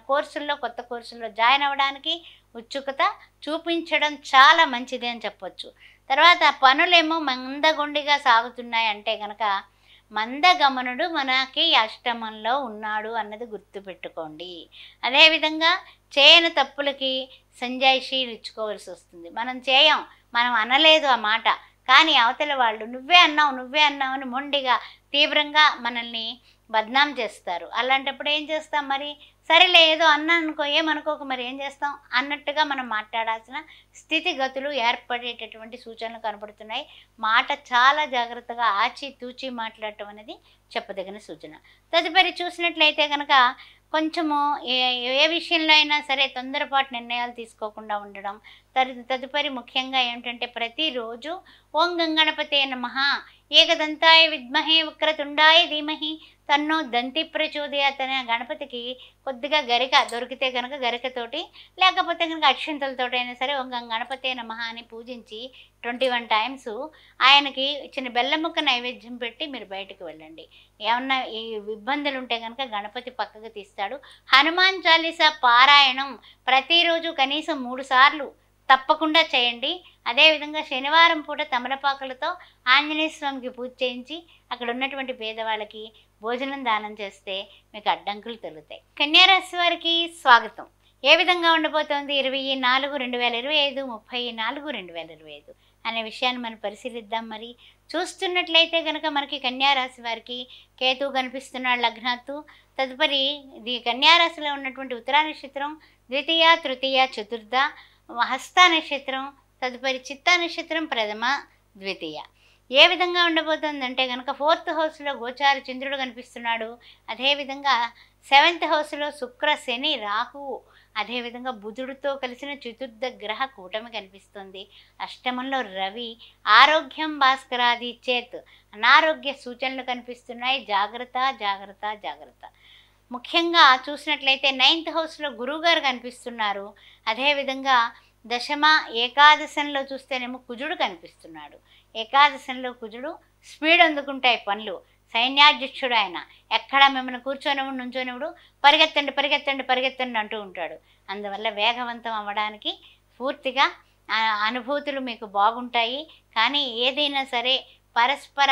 కొత్త కోర్సుల్లో జాయిన్ అవ్వడానికి ఉత్సుకత చూపించడం చాలా మంచిది అని చెప్పొచ్చు. తర్వాత పనులేమో మందగొండిగా సాగుతున్నాయంటే గనక మందగమనుడు మనకి అష్టమంలో ఉన్నాడు అన్నది గుర్తుపెట్టుకోండి. అదేవిధంగా చేయని తప్పులకి సంజాయిషీలు ఇచ్చుకోవాల్సి వస్తుంది. మనం అనలేదు ఆ మాట, కానీ అవతల వాళ్ళు నువ్వే అన్నావు అని మొండిగా తీవ్రంగా మనల్ని బద్నాం చేస్తారు. అలాంటప్పుడు ఏం చేస్తాం మరి? సరేలే ఏదో అన్నాననుకో, ఏమనుకోకు, మరి ఏం చేస్తాం అన్నట్టుగా మనం మాట్లాడాల్సిన స్థితిగతులు ఏర్పడేటటువంటి సూచనలు కనపడుతున్నాయి. మాట చాలా జాగ్రత్తగా ఆచితూచి మాట్లాడటం అనేది చెప్పదగిన సూచన. తదుపరి చూసినట్లయితే కనుక కొంచెము ఏ విషయంలో అయినా సరే తొందరపాటు నిర్ణయాలు తీసుకోకుండా ఉండడం. తదుపరి ముఖ్యంగా ఏమిటంటే ప్రతిరోజు ఓం గంగణపతే నమః, ఏకదంతాయ విద్మహే వక్రతుండాయ ధీమహి తన్నో దంతి ప్రచోదయాత్ అనే గణపతికి కొద్దిగా గరిక దొరికితే కనుక గరికతోటి, లేకపోతే కనుక అక్షింతలతోటి అయినా సరే ఓం గణపతే నమః అని పూజించి 21 టైమ్స్ ఆయనకి చిన్న బెల్లం ముక్క నైవేద్యం పెట్టి మీరు బయటకు వెళ్ళండి. ఏమన్నా ఈ ఇబ్బందులు ఉంటే కనుక గణపతి పక్కకు తీస్తాడు. హనుమాన్ చాలీసా పారాయణం ప్రతిరోజు కనీసం 3 సార్లు తప్పకుండా చేయండి. అదేవిధంగా శనివారం పూట తమలపాకులతో ఆంజనేయ స్వామికి పూజ చేయించి అక్కడ ఉన్నటువంటి పేదవాళ్ళకి భోజనం దానం చేస్తే మీకు అడ్డంకులు తొలుగుతాయి. కన్యారాశి వారికి స్వాగతం. ఏ విధంగా ఉండబోతోంది 24/2025, 34/2025 అనే విషయాన్ని మనం పరిశీలిద్దాం. మరి చూస్తున్నట్లయితే కనుక మనకి కన్యారాశి వారికి కేతువు కనిపిస్తున్నాడు లగ్నాత్తు. తదుపరి ఇది కన్యారాశిలో ఉన్నటువంటి ఉత్తరా నక్షత్రం, ద్వితీయ, తృతీయ, చతుర్థ, హస్త నక్షత్రం, తదుపరి చిత్తా నక్షత్రం, ప్రథమ, ద్వితీయ. ఏ విధంగా ఉండబోతుందంటే కనుక 4th హౌస్లో గోచార చంద్రుడు కనిపిస్తున్నాడు. అదేవిధంగా 7th హౌస్లో శుక్ర, శని, రాహువు, అదేవిధంగా బుధుడితో కలిసిన చతుర్థ గ్రహ కూటమి కనిపిస్తుంది. అష్టమంలో రవి. ఆరోగ్యం భాస్కరాది చేత్, అనారోగ్య సూచనలు కనిపిస్తున్నాయి. జాగ్రత్త. ముఖ్యంగా చూసినట్లయితే 9th హౌస్లో గురువుగారు కనిపిస్తున్నారు. అదేవిధంగా దశమ, ఏకాదశంలో చూస్తేనేమో కుజుడు కనిపిస్తున్నాడు. ఏకాదశంలో కుజుడు స్పీడ్ అందుకుంటాయి పనులు. సైన్యాధ్యక్షుడు ఆయన. ఎక్కడ మిమ్మల్ని కూర్చోనివ్వడు, నుంచోనివ్వడు, పరిగెత్తండి అంటూ ఉంటాడు. అందువల్ల వేగవంతం అవ్వడానికి పూర్తిగా అనుభూతులు మీకు బాగుంటాయి. కానీ ఏదైనా సరే పరస్పర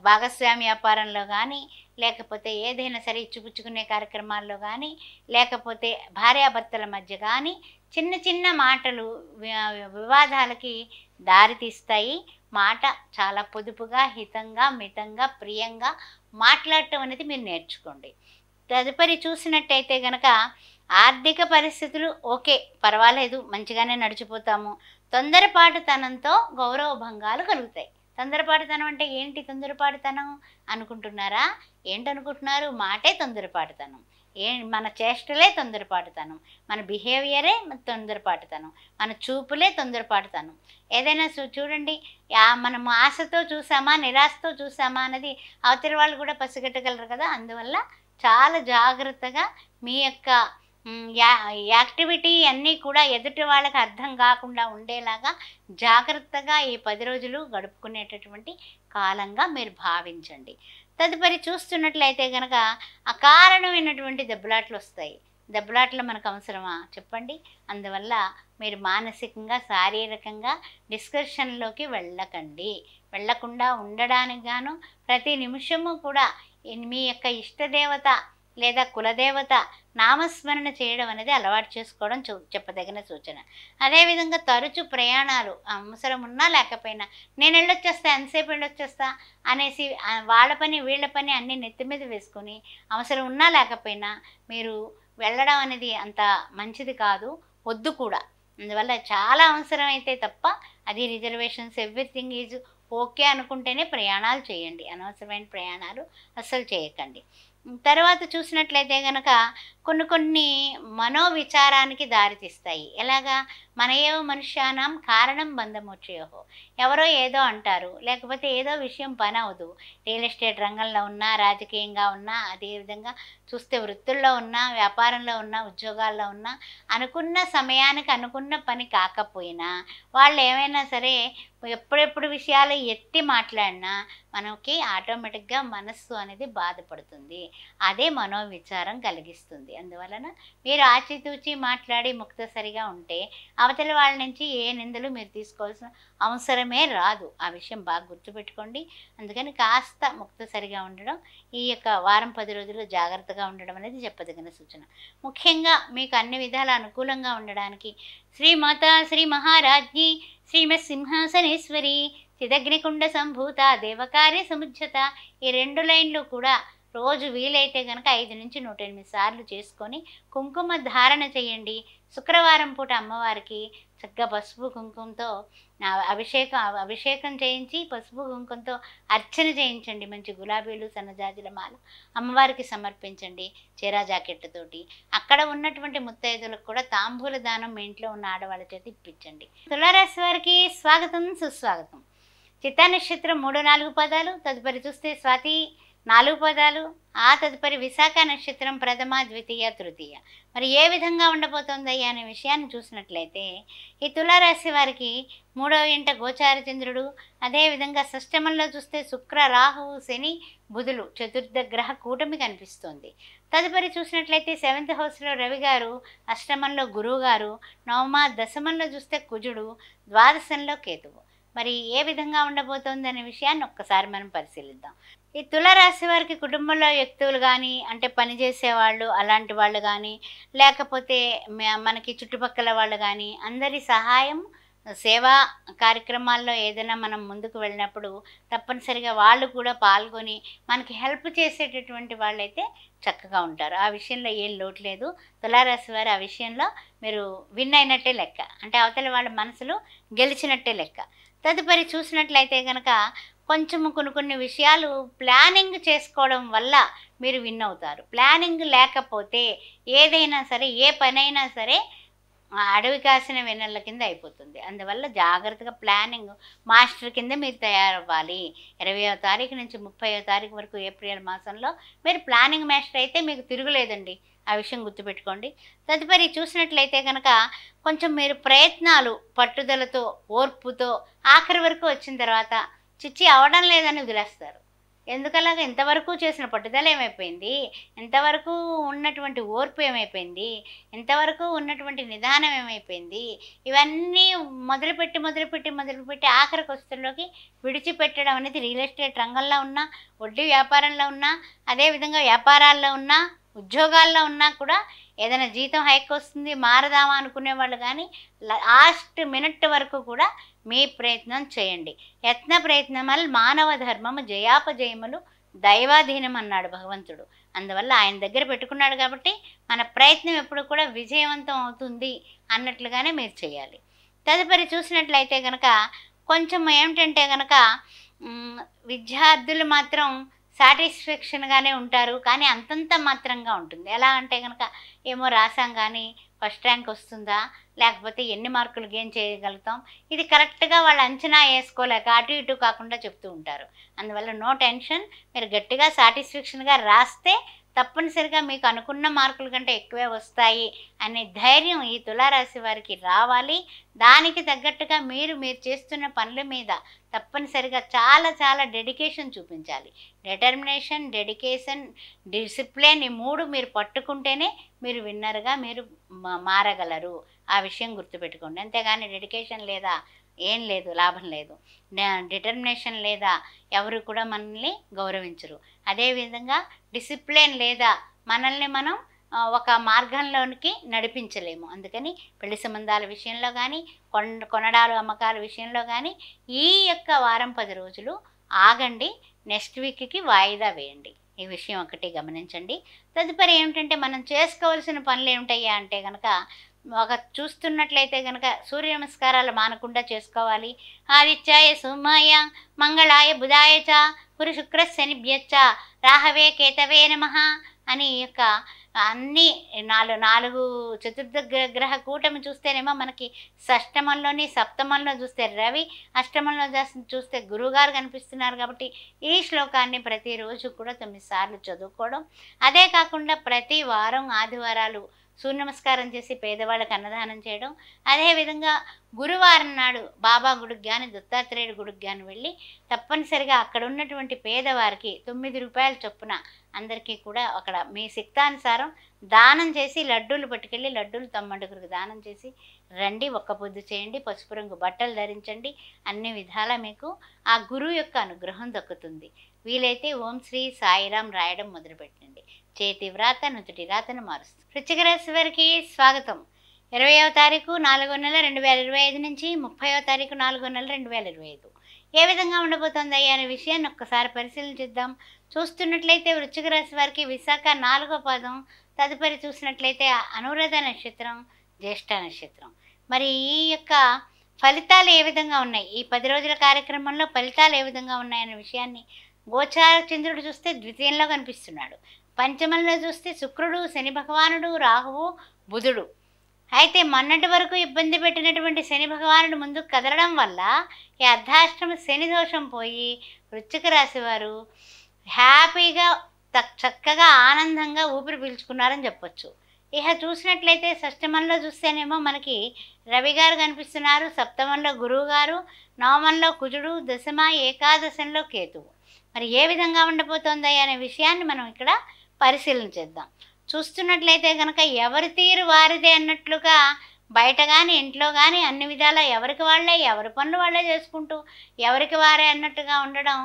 భాగస్వామి వ్యాపారంలో కానీ, లేకపోతే ఏదైనా సరే ఇచ్చిపుచ్చుకునే కార్యక్రమాల్లో కానీ, లేకపోతే భార్యాభర్తల మధ్య కానీ చిన్న మాటలు వివాదాలకి దారితీస్తాయి. మాట చాలా పొదుపుగా, హితంగా, మితంగా, ప్రియంగా మాట్లాడటం అనేది మీరు నేర్చుకోండి. తదుపరి చూసినట్టయితే గనక ఆర్థిక పరిస్థితులు ఓకే, పర్వాలేదు, మంచిగానే నడిచిపోతాము. తొందరపాటుతనంతో గౌరవ భంగాలు కలుగుతాయి. తొందరపాటుతనం అంటే ఏంటి? తొందరపాటుతనం అనుకుంటున్నారా? ఏంటనుకుంటున్నారు? మాటే తొందరపాటుతనం. మన చేష్టలే తొందరపాటుతనం, మన బిహేవియరే తొందరపాటుతనం, మన చూపులే తొందరపాటుతనం. ఏదైనా చూడండి, మనం ఆశతో చూసామా నిరాశతో చూసామా అన్నది అవతలి వాళ్ళు కూడా పసిగట్టగలరు కదా. అందువల్ల చాలా జాగ్రత్తగా మీ యొక్క యాక్టివిటీ అన్నీ కూడా ఎదుటి వాళ్ళకి అర్థం కాకుండా ఉండేలాగా జాగ్రత్తగా ఈ 10 రోజులు గడుపుకునేటటువంటి కాలంగా మీరు భావించండి. తదుపరి చూస్తున్నట్లయితే కనుక అకారణమైనటువంటి దెబ్బలాట్లు వస్తాయి. దెబ్బలాట్లు మనకు అవసరమా చెప్పండి? అందువల్ల మీరు మానసికంగా శారీరకంగా డిస్కషన్లోకి వెళ్ళకుండా ఉండడానికి గాను ప్రతి నిమిషము కూడా మీ యొక్క ఇష్టదేవత లేదా కులదేవత నామస్మరణ చేయడం అనేది అలవాటు చేసుకోవడం చెప్పదగిన సూచన. అదేవిధంగా తరచు ప్రయాణాలు అవసరం ఉన్నా లేకపోయినా, నేను వెళ్ళొచ్చేస్తా, ఎంతసేపు వెళ్ళొచ్చేస్తా అనేసి వాళ్ళ పని వీళ్ళ పని అన్నీ నెత్తి మీద వేసుకొని అవసరం ఉన్నా లేకపోయినా మీరు వెళ్ళడం అనేది అంత మంచిది కాదు, వద్దు కూడా. అందువల్ల చాలా అవసరమైతే తప్ప అది రిజర్వేషన్స్ ఎవ్రీథింగ్ ఈజ్ ఓకే అనుకుంటేనే ప్రయాణాలు చేయండి. అనవసరమైన ప్రయాణాలు అస్సలు చేయకండి. తర్వాత చూసినట్లయితే కనుక కొన్ని మనోవిచారానికి దారితీస్తాయి. ఎలాగా? మన ఏవ మనుష్యానాం కారణం బంధమోక్షయోహో. ఎవరో ఏదో అంటారు, లేకపోతే ఏదో విషయం పని అవదు. రియల్ ఎస్టేట్ రంగంలో ఉన్నా, రాజకీయంగా ఉన్నా, అదేవిధంగా చూస్తే వృత్తుల్లో ఉన్నా, వ్యాపారంలో ఉన్నా, ఉద్యోగాల్లో ఉన్నా, అనుకున్న సమయానికి అనుకున్న పని కాకపోయినా వాళ్ళు ఏమైనా సరే ఎప్పుడెప్పుడు విషయాలు ఎత్తి మాట్లాడినా మనకి ఆటోమేటిక్గా మనస్సు అనేది బాధపడుతుంది. అదే మనోవిచారం కలిగిస్తుంది. అందువలన మీరు ఆచితూచి మాట్లాడి ముక్తసరిగా ఉంటే అవతల వాళ్ళ నుంచి ఏ నిందలు మీరు తీసుకోవాల్సిన అవసరమే రాదు. ఆ విషయం బాగా గుర్తుపెట్టుకోండి. అందుకని కాస్త ముక్తసరిగా ఉండడం, ఈ యొక్క వారం 10 రోజులు జాగ్రత్తగా ఉండడం అనేది చెప్పదగిన సూచన. ముఖ్యంగా మీకు అన్ని విధాల అనుకూలంగా ఉండడానికి శ్రీమాతా శ్రీ మహారాజ్ఞి శ్రీమత్ సింహాసనేశ్వరి చిదగ్నికుండ సంభూత దేవకార్య సముజ్జత, ఈ 2 లైన్లు కూడా రోజు వీలైతే కనుక 5 నుంచి 108 సార్లు చేసుకొని కుంకుమ ధారణ చేయండి. శుక్రవారం పూట అమ్మవారికి చక్కగా పసుపు కుంకుమతో అభిషేకం చేయించి పసుపు కుంకుమతో అర్చన చేయించండి. మంచి గులాబీలు సన్నజాజుల మాల అమ్మవారికి సమర్పించండి చీరా జాకెట్తోటి. అక్కడ ఉన్నటువంటి ముత్తైదులకు కూడా తాంబూల దానం మీ ఇంట్లో ఉన్న ఆడవాళ్ళ చేత ఇప్పించండి. తులారాశి వారికి స్వాగతం సుస్వాగతం. చిత్తా నక్షత్రం 3, 4 పదాలు, తదుపరి చూస్తే స్వాతి 4 పదాలు, ఆ తదుపరి విశాఖ నక్షత్రం ప్రథమ, ద్వితీయ, తృతీయ. మరి ఏ విధంగా ఉండబోతోందయ్యా అనే విషయాన్ని చూసినట్లయితే ఈ తులారాశి వారికి 3వ ఇంట గోచార చంద్రుడు, అదేవిధంగా షష్టమంలో చూస్తే శుక్ర, రాహువు, శని, బుధులు చతుర్థ గ్రహ కూటమి కనిపిస్తోంది. తదుపరి చూసినట్లయితే 7th హౌస్లో రవి గారు, అష్టమంలో గురువు గారు, నవమ దశమంలో చూస్తే కుజుడు, ద్వాదశంలో కేతువు. మరి ఏ విధంగా ఉండబోతోంది అనే విషయాన్ని ఒక్కసారి మనం పరిశీలిద్దాం. ఈ తులారాశి వారికి కుటుంబంలో వ్యక్తులు కానీ, అంటే పనిచేసేవాళ్ళు అలాంటి వాళ్ళు కానీ, లేకపోతే మనకి చుట్టుపక్కల వాళ్ళు కానీ, అందరి సహాయం, సేవా కార్యక్రమాల్లో ఏదైనా మనం ముందుకు వెళ్ళినప్పుడు తప్పనిసరిగా వాళ్ళు కూడా పాల్గొని మనకి హెల్ప్ చేసేటటువంటి వాళ్ళైతే చక్కగా ఉంటారు. ఆ విషయంలో ఏం లోటు లేదు. తులారాశి వారు ఆ విషయంలో మీరు విన్ అయినట్టే లెక్క, అంటే అవతల వాళ్ళ మనసులో గెలిచినట్టే లెక్క. తదుపరి చూసినట్లయితే కనుక కొంచెము కొన్ని విషయాలు ప్లానింగ్ చేసుకోవడం వల్ల మీరు విన్ అవుతారు. ప్లానింగ్ లేకపోతే ఏదైనా సరే, ఏ పనైనా సరే అడవి కాసిన వెన్నెల కింద అయిపోతుంది. అందువల్ల జాగ్రత్తగా ప్లానింగ్ మాస్టర్ కింద మీరు తయారవ్వాలి. 20వ తారీఖు నుంచి 30వ తారీఖు వరకు ఏప్రిల్ మాసంలో మీరు ప్లానింగ్ మాస్టర్ అయితే మీకు తిరుగులేదండి. ఆ విషయం గుర్తుపెట్టుకోండి. తదుపరి చూసినట్లయితే కనుక కొంచెం మీరు ప్రయత్నాలు పట్టుదలతో, ఓర్పుతో ఆఖరి వరకు వచ్చిన తర్వాత చిచ్చి అవడం లేదని వదిలేస్తారు. ఎందుకలాగా? ఇంతవరకు చేసిన పట్టుదల ఏమైపోయింది? ఎంతవరకు ఉన్నటువంటి ఓర్పు ఏమైపోయింది? ఎంతవరకు ఉన్నటువంటి నిదానం ఏమైపోయింది? ఇవన్నీ మొదలుపెట్టి ఆఖరి వస్తువుల్లోకి విడిచిపెట్టడం అనేది రియల్ ఎస్టేట్ రంగంలో ఉన్నా, వడ్డీ వ్యాపారంలో ఉన్నా, అదేవిధంగా వ్యాపారాల్లో ఉన్నా, ఉద్యోగాల్లో ఉన్నా కూడా ఏదైనా జీతం హైక్ వస్తుంది మారదామా అనుకునే వాళ్ళు కానీ లాస్ట్ మినిట్ వరకు కూడా మీ ప్రయత్నం చేయండి. యత్న ప్రయత్నమల్ మానవ ధర్మము జయాపజయములు దైవాధీనం అన్నాడు భగవంతుడు. అందువల్ల ఆయన దగ్గర పెట్టుకున్నాడు కాబట్టి మన ప్రయత్నం ఎప్పుడు కూడా విజయవంతం అవుతుంది అన్నట్లుగానే మీరు చేయాలి. తదుపరి చూసినట్లయితే కనుక కొంచెం ఏమిటంటే కనుక విద్యార్థులు మాత్రం సాటిస్ఫాక్షన్గానే ఉంటారు, కానీ అంతంత మాత్రంగా ఉంటుంది. ఎలా అంటే కనుక ఏమో రాసాం కానీ ఫస్ట్ ర్యాంక్ వస్తుందా, లేకపోతే ఎన్ని మార్కులు గెయిన్ చేయగలుగుతాం, ఇది కరెక్ట్గా వాళ్ళు అంచనా వేసుకోలేక అటు ఇటు కాకుండా చెప్తూ ఉంటారు. అందువల్ల నో టెన్షన్, మీరు గట్టిగా సాటిస్ఫాక్షన్గా రాస్తే తప్పనిసరిగా మీకు అనుకున్న మార్కుల కంటే ఎక్కువే వస్తాయి అనే ధైర్యం ఈ తులారాశి వారికి రావాలి. దానికి తగ్గట్టుగా మీరు చేస్తున్న పనుల మీద తప్పనిసరిగా చాలా చాలా డెడికేషన్ చూపించాలి. డిటర్మినేషన్, డెడికేషన్, డిసిప్లిన్, ఈ 3 మీరు పట్టుకుంటేనే మీరు విన్నర్గా మీరు మారగలరు. ఆ విషయం గుర్తుపెట్టుకోండి. అంతేగాని డెడికేషన్ లేదా ఏం లేదు, లాభం లేదు. డిటర్మినేషన్ లేదా ఎవరు కూడా మనల్ని గౌరవించరు. అదేవిధంగా డిసిప్లిన్ లేదా మనల్ని మనం ఒక మార్గంలోనికి నడిపించలేము. అందుకని పెళ్లి సంబంధాల విషయంలో కానీ కొనడాలు అమ్మకాల విషయంలో కానీ ఈ యొక్క వారం 10 రోజులు ఆగండి, నెక్స్ట్ వీక్కి వాయిదా వేయండి. ఈ విషయం ఒకటి గమనించండి. తదుపరి ఏమిటంటే మనం చేసుకోవాల్సిన పనులు ఏమిటయ్యా అంటే కనుక చూస్తున్నట్లయితే కనుక సూర్య నమస్కారాలు మానకుండా చేసుకోవాలి. ఆదిత్యాయ సోమాయ మంగళాయ బుధాయ చ గురు శుక్ర శనిభ్యచ్చ రాహవే కేతవే నమః అని యొక్క అన్ని 4 చతుర్థ గ్రహ కూటమి చూస్తేనేమో మనకి షష్టమంలోని, సప్తమంలో చూస్తే రవి, అష్టమంలో చూస్తే గురువుగారు కనిపిస్తున్నారు. కాబట్టి ఈ శ్లోకాన్ని ప్రతిరోజు కూడా 9 సార్లు చదువుకోవడం, అదే కాకుండా ప్రతి వారం ఆదివారాలు సూర్య నమస్కారం చేసి పేదవాళ్ళకి అన్నదానం చేయడం, అదేవిధంగా గురువారం నాడు బాబా గుడికి కానీ దత్తాత్రేయుడు గుడికి కానీ వెళ్ళి తప్పనిసరిగా అక్కడ ఉన్నటువంటి పేదవారికి 9 రూపాయల చొప్పున అందరికీ కూడా అక్కడ మీ శక్తానుసారం దానం చేసి లడ్డూలు పట్టుకెళ్ళి లడ్డూలు 9 దానం చేసి రండి. ఒక్క పొద్దు చేయండి, పసుపు రంగు బట్టలు ధరించండి. అన్ని విధాలా మీకు ఆ గురువు యొక్క అనుగ్రహం దక్కుతుంది. వీలైతే ఓం శ్రీ సాయిరాం రాయడం మొదలుపెట్టండి. చేతి వ్రాత నుదుటి రాతను మారుస్తుంది. వృశ్చిక రాశి వారికి స్వాగతం. 20వ తారీఖు 4వ నెల 2025 నుంచి 30వ తారీఖు 4వ నెల 2025 ఏ విధంగా ఉండబోతోంది అనే విషయాన్ని ఒక్కసారి పరిశీలించిద్దాం. చూస్తున్నట్లయితే వృశ్చిక రాశి వారికి విశాఖ 4వ పాదం, తదుపరి చూసినట్లయితే అనురాధ నక్షత్రం, జ్యేష్ఠ నక్షత్రం. మరి ఈ యొక్క ఫలితాలు ఏ విధంగా ఉన్నాయి, ఈ 10 రోజుల కార్యక్రమంలో ఫలితాలు ఏ విధంగా ఉన్నాయనే విషయాన్ని గోచార చంద్రుడు చూస్తే ద్వితీయంలో కనిపిస్తున్నాడు. పంచమంలో చూస్తే శుక్రుడు, శని భగవానుడు, రాహువు, బుధుడు. అయితే మొన్నటి వరకు ఇబ్బంది పెట్టినటువంటి శని భగవానుడు ముందుకు కదలడం వల్ల ఈ అర్ధాష్టమ శని దోషం పోయి వృశ్చిక రాశి వారు హ్యాపీగా చక్కగా ఆనందంగా ఊపిరి పీల్చుకున్నారని చెప్పొచ్చు. ఇక చూసినట్లయితే షష్టమంలో చూస్తేనేమో మనకి రవి గారు కనిపిస్తున్నారు, సప్తమంలో గురువు గారు, నవమంలో కుజుడు, దశమ ఏకాదశంలో కేతువు. మరి ఏ విధంగా ఉండబోతోంది అనే విషయాన్ని మనం ఇక్కడ పరిశీలన చేద్దాం. చూస్తున్నట్లయితే కనుక ఎవరి తీరు వారిదే అన్నట్లుగా బయట కానీ ఇంట్లో కానీ అన్ని విధాలా ఎవరికి వాళ్ళే, ఎవరి పనులు వాళ్ళే చేసుకుంటూ ఎవరికి వారే అన్నట్టుగా ఉండడం,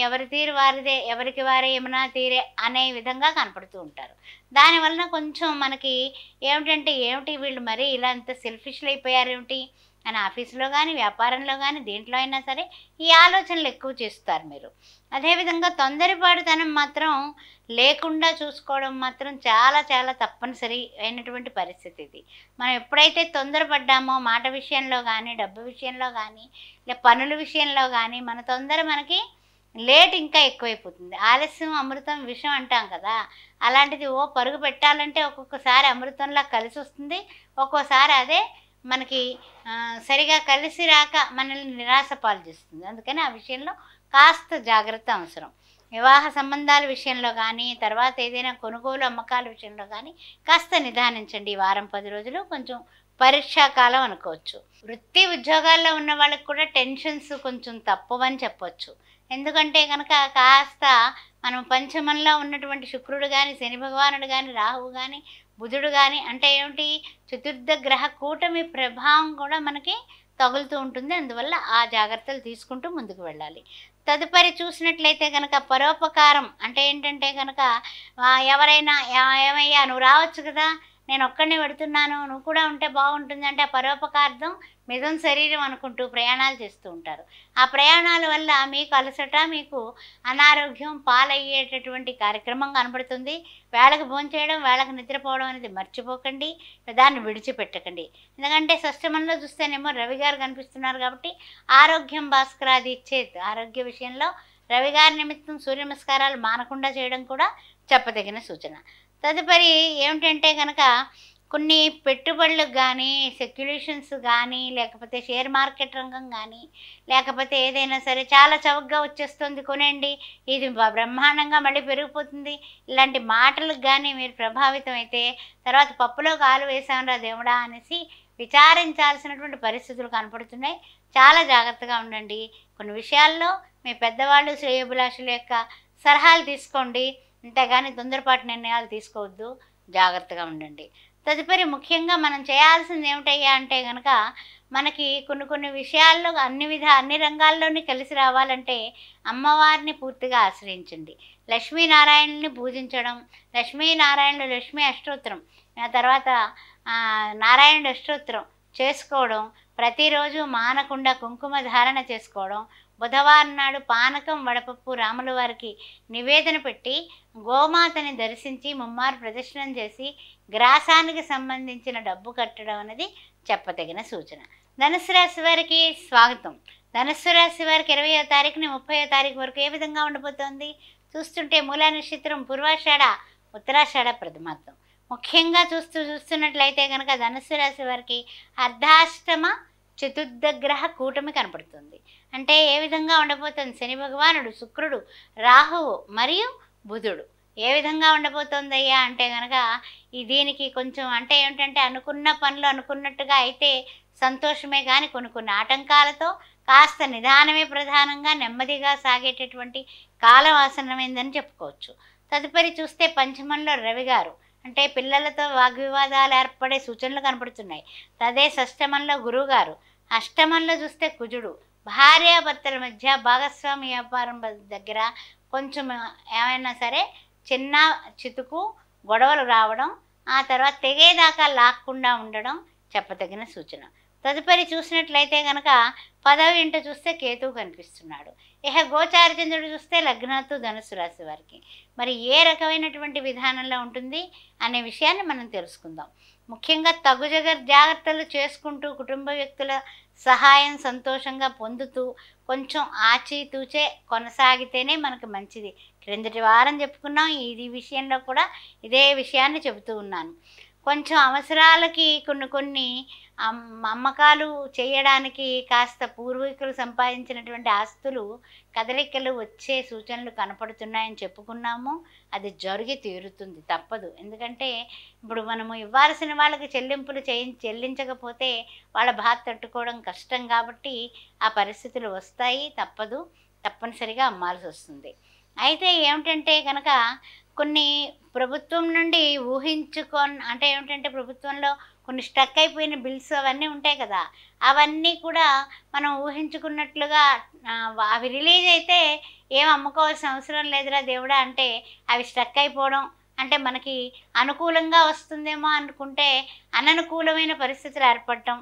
ఎవరి తీరు వారిదే, ఎవరికి వారే ఏమన్నా తీరే అనే విధంగా కనపడుతూ ఉంటారు. దానివలన కొంచెం మనకి ఏమిటి వీళ్ళు మరీ ఇలా అంత సెల్ఫిష్లు అయిపోయారు ఏమిటి అని ఆఫీసులో కానీ వ్యాపారంలో కానీ దేంట్లో అయినా సరే ఈ ఆలోచనలు ఎక్కువ చేస్తారు మీరు. అదేవిధంగా తొందరపాటుతనం మాత్రం లేకుండా చూసుకోవడం మాత్రం చాలా చాలా తప్పనిసరి అయినటువంటి పరిస్థితి ఇది. మనం ఎప్పుడైతే తొందరపడ్డామో మాట విషయంలో కానీ, డబ్బు విషయంలో కానీ, లేదా పనుల విషయంలో కానీ మన తొందర మనకి లేట్ ఇంకా ఎక్కువైపోతుంది. ఆలస్యం అమృతం విషం అంటాం కదా, అలాంటిది పరుగు పెట్టాలంటే ఒక్కొక్కసారి అమృతంలా కలిసి వస్తుంది, ఒక్కోసారి అదే మనకి సరిగా కలిసి రాక మనల్ని నిరాశ పాలు చేస్తుంది. అందుకని ఆ విషయంలో కాస్త జాగ్రత్త అవసరం. వివాహ సంబంధాల విషయంలో కానీ, తర్వాత ఏదైనా కొనుగోలు అమ్మకాల విషయంలో కానీ కాస్త నిదానించండి. ఈ వారం 10 రోజులు కొంచెం పరీక్షాకాలం అనుకోవచ్చు. వృత్తి ఉద్యోగాల్లో ఉన్న వాళ్ళకి కూడా టెన్షన్స్ కొంచెం తప్పవని చెప్పొచ్చు. ఎందుకంటే కనుక కాస్త మనం పంచమంలో ఉన్నటువంటి శుక్రుడు కానీ, శని భగవానుడు కానీ, రాహువు కానీ, బుధుడు కానీ, అంటే ఏమిటి చతుర్థ గ్రహ కూటమి ప్రభావం కూడా మనకి తగులుతూ ఉంటుంది. అందువల్ల ఆ జాగ్రత్తలు తీసుకుంటూ ముందుకు వెళ్ళాలి. తదుపరి చూసినట్లయితే కనుక పరోపకారం అంటే ఏంటంటే కనుక ఎవరైనా ఏమయ్యా నువ్వు రావచ్చు కదా, నేను ఒక్కడినే పెడుతున్నాను, నువ్వు కూడా ఉంటే బాగుంటుంది అంటే ఆ పరోపకార్థం మిథున శరీరం అనుకుంటూ ప్రయాణాలు చేస్తూ ఉంటారు. ఆ ప్రయాణాల వల్ల మీకు అలసట, మీకు అనారోగ్యం పాలయ్యేటటువంటి కార్యక్రమం కనబడుతుంది. వేళకు భోంచేయడం, వేళకు నిద్రపోవడం అనేది మర్చిపోకండి, దాన్ని విడిచిపెట్టకండి. ఎందుకంటే షష్టమంలో చూస్తేనేమో రవి గారు కనిపిస్తున్నారు కాబట్టి ఆరోగ్యం భాస్కరాది ఇచ్చేది. ఆరోగ్య విషయంలో రవి గారి నిమిత్తం సూర్య నమస్కారాలు మానకుండా చేయడం కూడా చెప్పదగిన సూచన. తదుపరి ఏమిటంటే కనుక కొన్ని పెట్టుబడులకు కానీ, సెక్యులేషన్స్ కానీ, లేకపోతే షేర్ మార్కెట్ రంగం కానీ, లేకపోతే ఏదైనా సరే చాలా చౌకగా వచ్చేస్తుంది కొనండి, ఇది బ్రహ్మాండంగా మళ్ళీ పెరిగిపోతుంది, ఇలాంటి మాటలకు కానీ మీరు ప్రభావితం అయితే తర్వాత పప్పులో కాలు వేసాంరా దేవుడా అనేసి విచారించాల్సినటువంటి పరిస్థితులు కనపడుతున్నాయి. చాలా జాగ్రత్తగా ఉండండి. కొన్ని విషయాల్లో మీ పెద్దవాళ్ళు, శ్రేయోభిలాషుల యొక్క సలహాలు తీసుకోండి, అంతేగాని తొందరపాటు నిర్ణయాలు తీసుకోవద్దు. జాగ్రత్తగా ఉండండి. తదుపరి ముఖ్యంగా మనం చేయాల్సింది ఏమిటయ్యా అంటే కనుక మనకి కొన్ని విషయాల్లో అన్ని రంగాల్లోని కలిసి రావాలంటే అమ్మవారిని పూర్తిగా ఆశ్రయించండి. లక్ష్మీనారాయణని పూజించడం, లక్ష్మీనారాయణులు లక్ష్మీ అష్టోత్తరం, ఆ తర్వాత నారాయణుడు అష్టోత్తరం చేసుకోవడం, ప్రతిరోజు మానకుండా కుంకుమ ధారణ చేసుకోవడం, బుధవారం నాడు పానకం వడపప్పు రాముల వారికి నివేదన పెట్టి గోమాతని దర్శించి ముమ్మారు ప్రదర్శనం చేసి గ్రాసానికి సంబంధించిన డబ్బు కట్టడం అనేది చెప్పదగిన సూచన. ధనుసు రాశి వారికి స్వాగతం. ధనుసు రాశి వారికి 20వ తారీఖుని 30వ తారీఖు వరకు ఏ విధంగా ఉండబోతోంది చూస్తుంటే మూలా నక్షత్రం, పూర్వాషాఢ, ఉత్తరాషాఢ, ప్రథమార్థం. ముఖ్యంగా చూస్తున్నట్లయితే కనుక ధనుసు రాశి వారికి అర్ధాష్టమ చతుర్థగ్రహ కూటమి కనపడుతుంది. అంటే ఏ విధంగా ఉండబోతుంది? శని భగవానుడు, శుక్రుడు, రాహువు మరియు బుధుడు ఏ విధంగా ఉండబోతోందయ్యా అంటే కనుక దీనికి కొంచెం అంటే ఏమిటంటే అనుకున్న పనులు అనుకున్నట్టుగా అయితే సంతోషమే, కానీ కొన్ని ఆటంకాలతో కాస్త నిదానమే ప్రధానంగా నెమ్మదిగా సాగేటటువంటి కాలవాసనమైందని చెప్పుకోవచ్చు. తదుపరి చూస్తే పంచమంలో రవి గారు, అంటే పిల్లలతో వాగ్వివాదాలు ఏర్పడే సూచనలు కనపడుతున్నాయి. అదే షష్టమంలో గురువుగారు, అష్టమంలో చూస్తే కుజుడు. భార్యాభర్తల మధ్య భాగస్వామి వ్యాపారం దగ్గర కొంచెం ఏమైనా సరే చిన్న చితుకు గొడవలు రావడం, ఆ తర్వాత తెగేదాకా లాక్కుండా ఉండడం చెప్పదగిన సూచన. తదుపరి చూసినట్లయితే కనుక 10వ ఇంట చూస్తే కేతువు కనిపిస్తున్నాడు. గోచార చంద్రుడు చూస్తే లగ్నాత్తు ధనుసు రాశి వారికి. మరి ఏ రకమైనటువంటి విధానంలో ఉంటుంది అనే విషయాన్ని మనం తెలుసుకుందాం. ముఖ్యంగా తగు జాగ్రత్తలు చేసుకుంటూ కుటుంబ వ్యక్తుల సహాయం సంతోషంగా పొందుతూ కొంచెం ఆచితూచే కొనసాగితేనే మనకు మంచిది. క్రిందటి వారం చెప్పుకున్నాం, ఈ విషయంలో కూడా ఇదే విషయాన్ని చెబుతూ ఉన్నాను. కొంచెం అవసరాలకి కొన్ని అమ్మకాలు చేయడానికి కాస్త పూర్వీకులు సంపాదించినటువంటి ఆస్తులు కదలికలు వచ్చే సూచనలు కనపడుతున్నాయని చెప్పుకున్నాము. అది జరిగి తీరుతుంది, తప్పదు. ఎందుకంటే ఇప్పుడు మనము ఇవ్వాల్సిన వాళ్ళకి చెల్లింపులు చెల్లించకపోతే వాళ్ళ బాధ తట్టుకోవడం కష్టం కాబట్టి ఆ పరిస్థితులు వస్తాయి, తప్పదు, తప్పనిసరిగా అమ్మాల్సి వస్తుంది. అయితే ఏమిటంటే కనుక కొన్ని ప్రభుత్వం నుండి అంటే ఏమిటంటే ప్రభుత్వంలో కొన్ని స్టక్ అయిపోయిన బిల్స్ అవన్నీ ఉంటాయి కదా, అవన్నీ కూడా మనం ఊహించుకున్నట్లుగా అవి రిలీజ్ అయితే ఏం అమ్ముకోవాల్సిన అవసరం లేదురా దేవుడా అంటే అవి స్టక్ అయిపోవడం, అంటే మనకి అనుకూలంగా వస్తుందేమో అనుకుంటే అననుకూలమైన పరిస్థితులు ఏర్పడటం,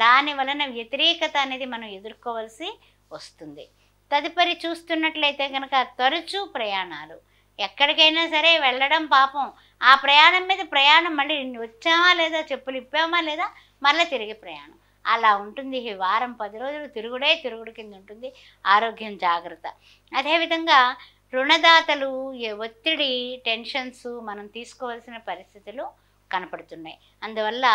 దాని వలన వ్యతిరేకత అనేది మనం ఎదుర్కోవాల్సి వస్తుంది. తదుపరి చూస్తున్నట్లయితే కనుక తరచూ ప్రయాణాలు, ఎక్కడికైనా సరే వెళ్ళడం పాపం, ఆ ప్రయాణం మీద ప్రయాణం, మళ్ళీ వచ్చామా లేదా, చెప్పులు ఇప్పామా లేదా, మళ్ళీ తిరిగి ప్రయాణం, అలా ఉంటుంది. ఈ వారం 10 రోజులు తిరుగుడు కింద ఉంటుంది. ఆరోగ్యం జాగ్రత్త. అదేవిధంగా రుణదాతలు, ఒత్తిడి, టెన్షన్స్ మనం తీసుకోవాల్సిన పరిస్థితులు కనపడుతున్నాయి. అందువల్ల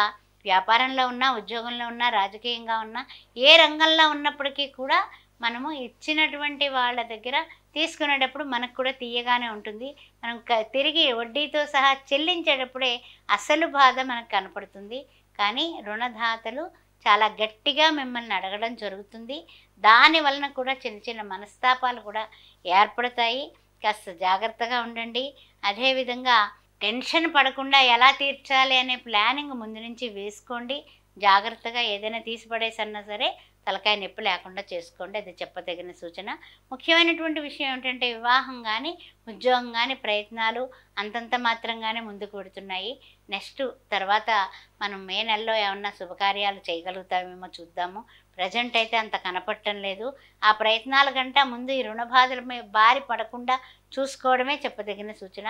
వ్యాపారంలో ఉన్నా, ఉద్యోగంలో ఉన్నా, రాజకీయంగా ఉన్నా, ఏ రంగంలో ఉన్నప్పటికీ కూడా మనము ఇచ్చినటువంటి వాళ్ళ దగ్గర తీసుకునేటప్పుడు మనకు కూడా తీయగానే ఉంటుంది. మనం తిరిగి వడ్డీతో సహా చెల్లించేటప్పుడే అసలు బాధ మనకు కనపడుతుంది. కానీ రుణదాతలు చాలా గట్టిగా మిమ్మల్ని అడగడం జరుగుతుంది. దాని వలన కూడా చిన్న మనస్తాపాలు కూడా ఏర్పడతాయి. కాస్త జాగ్రత్తగా ఉండండి. అదేవిధంగా టెన్షన్ పడకుండా ఎలా తీర్చాలి అనే ప్లానింగ్ ముందు నుంచి వేసుకోండి. జాగ్రత్తగా ఏదైనా తీసిపడేసన్నా సరే తలకాయ నొప్పి లేకుండా చేసుకోండి. అది చెప్పదగిన సూచన. ముఖ్యమైనటువంటి విషయం ఏమిటంటే వివాహం కానీ, ఉద్యోగం కానీ ప్రయత్నాలు అంతంత మాత్రంగానే ముందుకు పెడుతున్నాయి. నెక్స్ట్ తర్వాత మనం మే నెలలో ఏమన్నా శుభకార్యాలు చేయగలుగుతామేమో చూద్దాము. ప్రజెంట్ అయితే అంత కనపడటం లేదు. ఆ ప్రయత్నాల కంటే ముందు ఈ రుణ బాధల బారి పడకుండా చూసుకోవడమే చెప్పదగిన సూచన.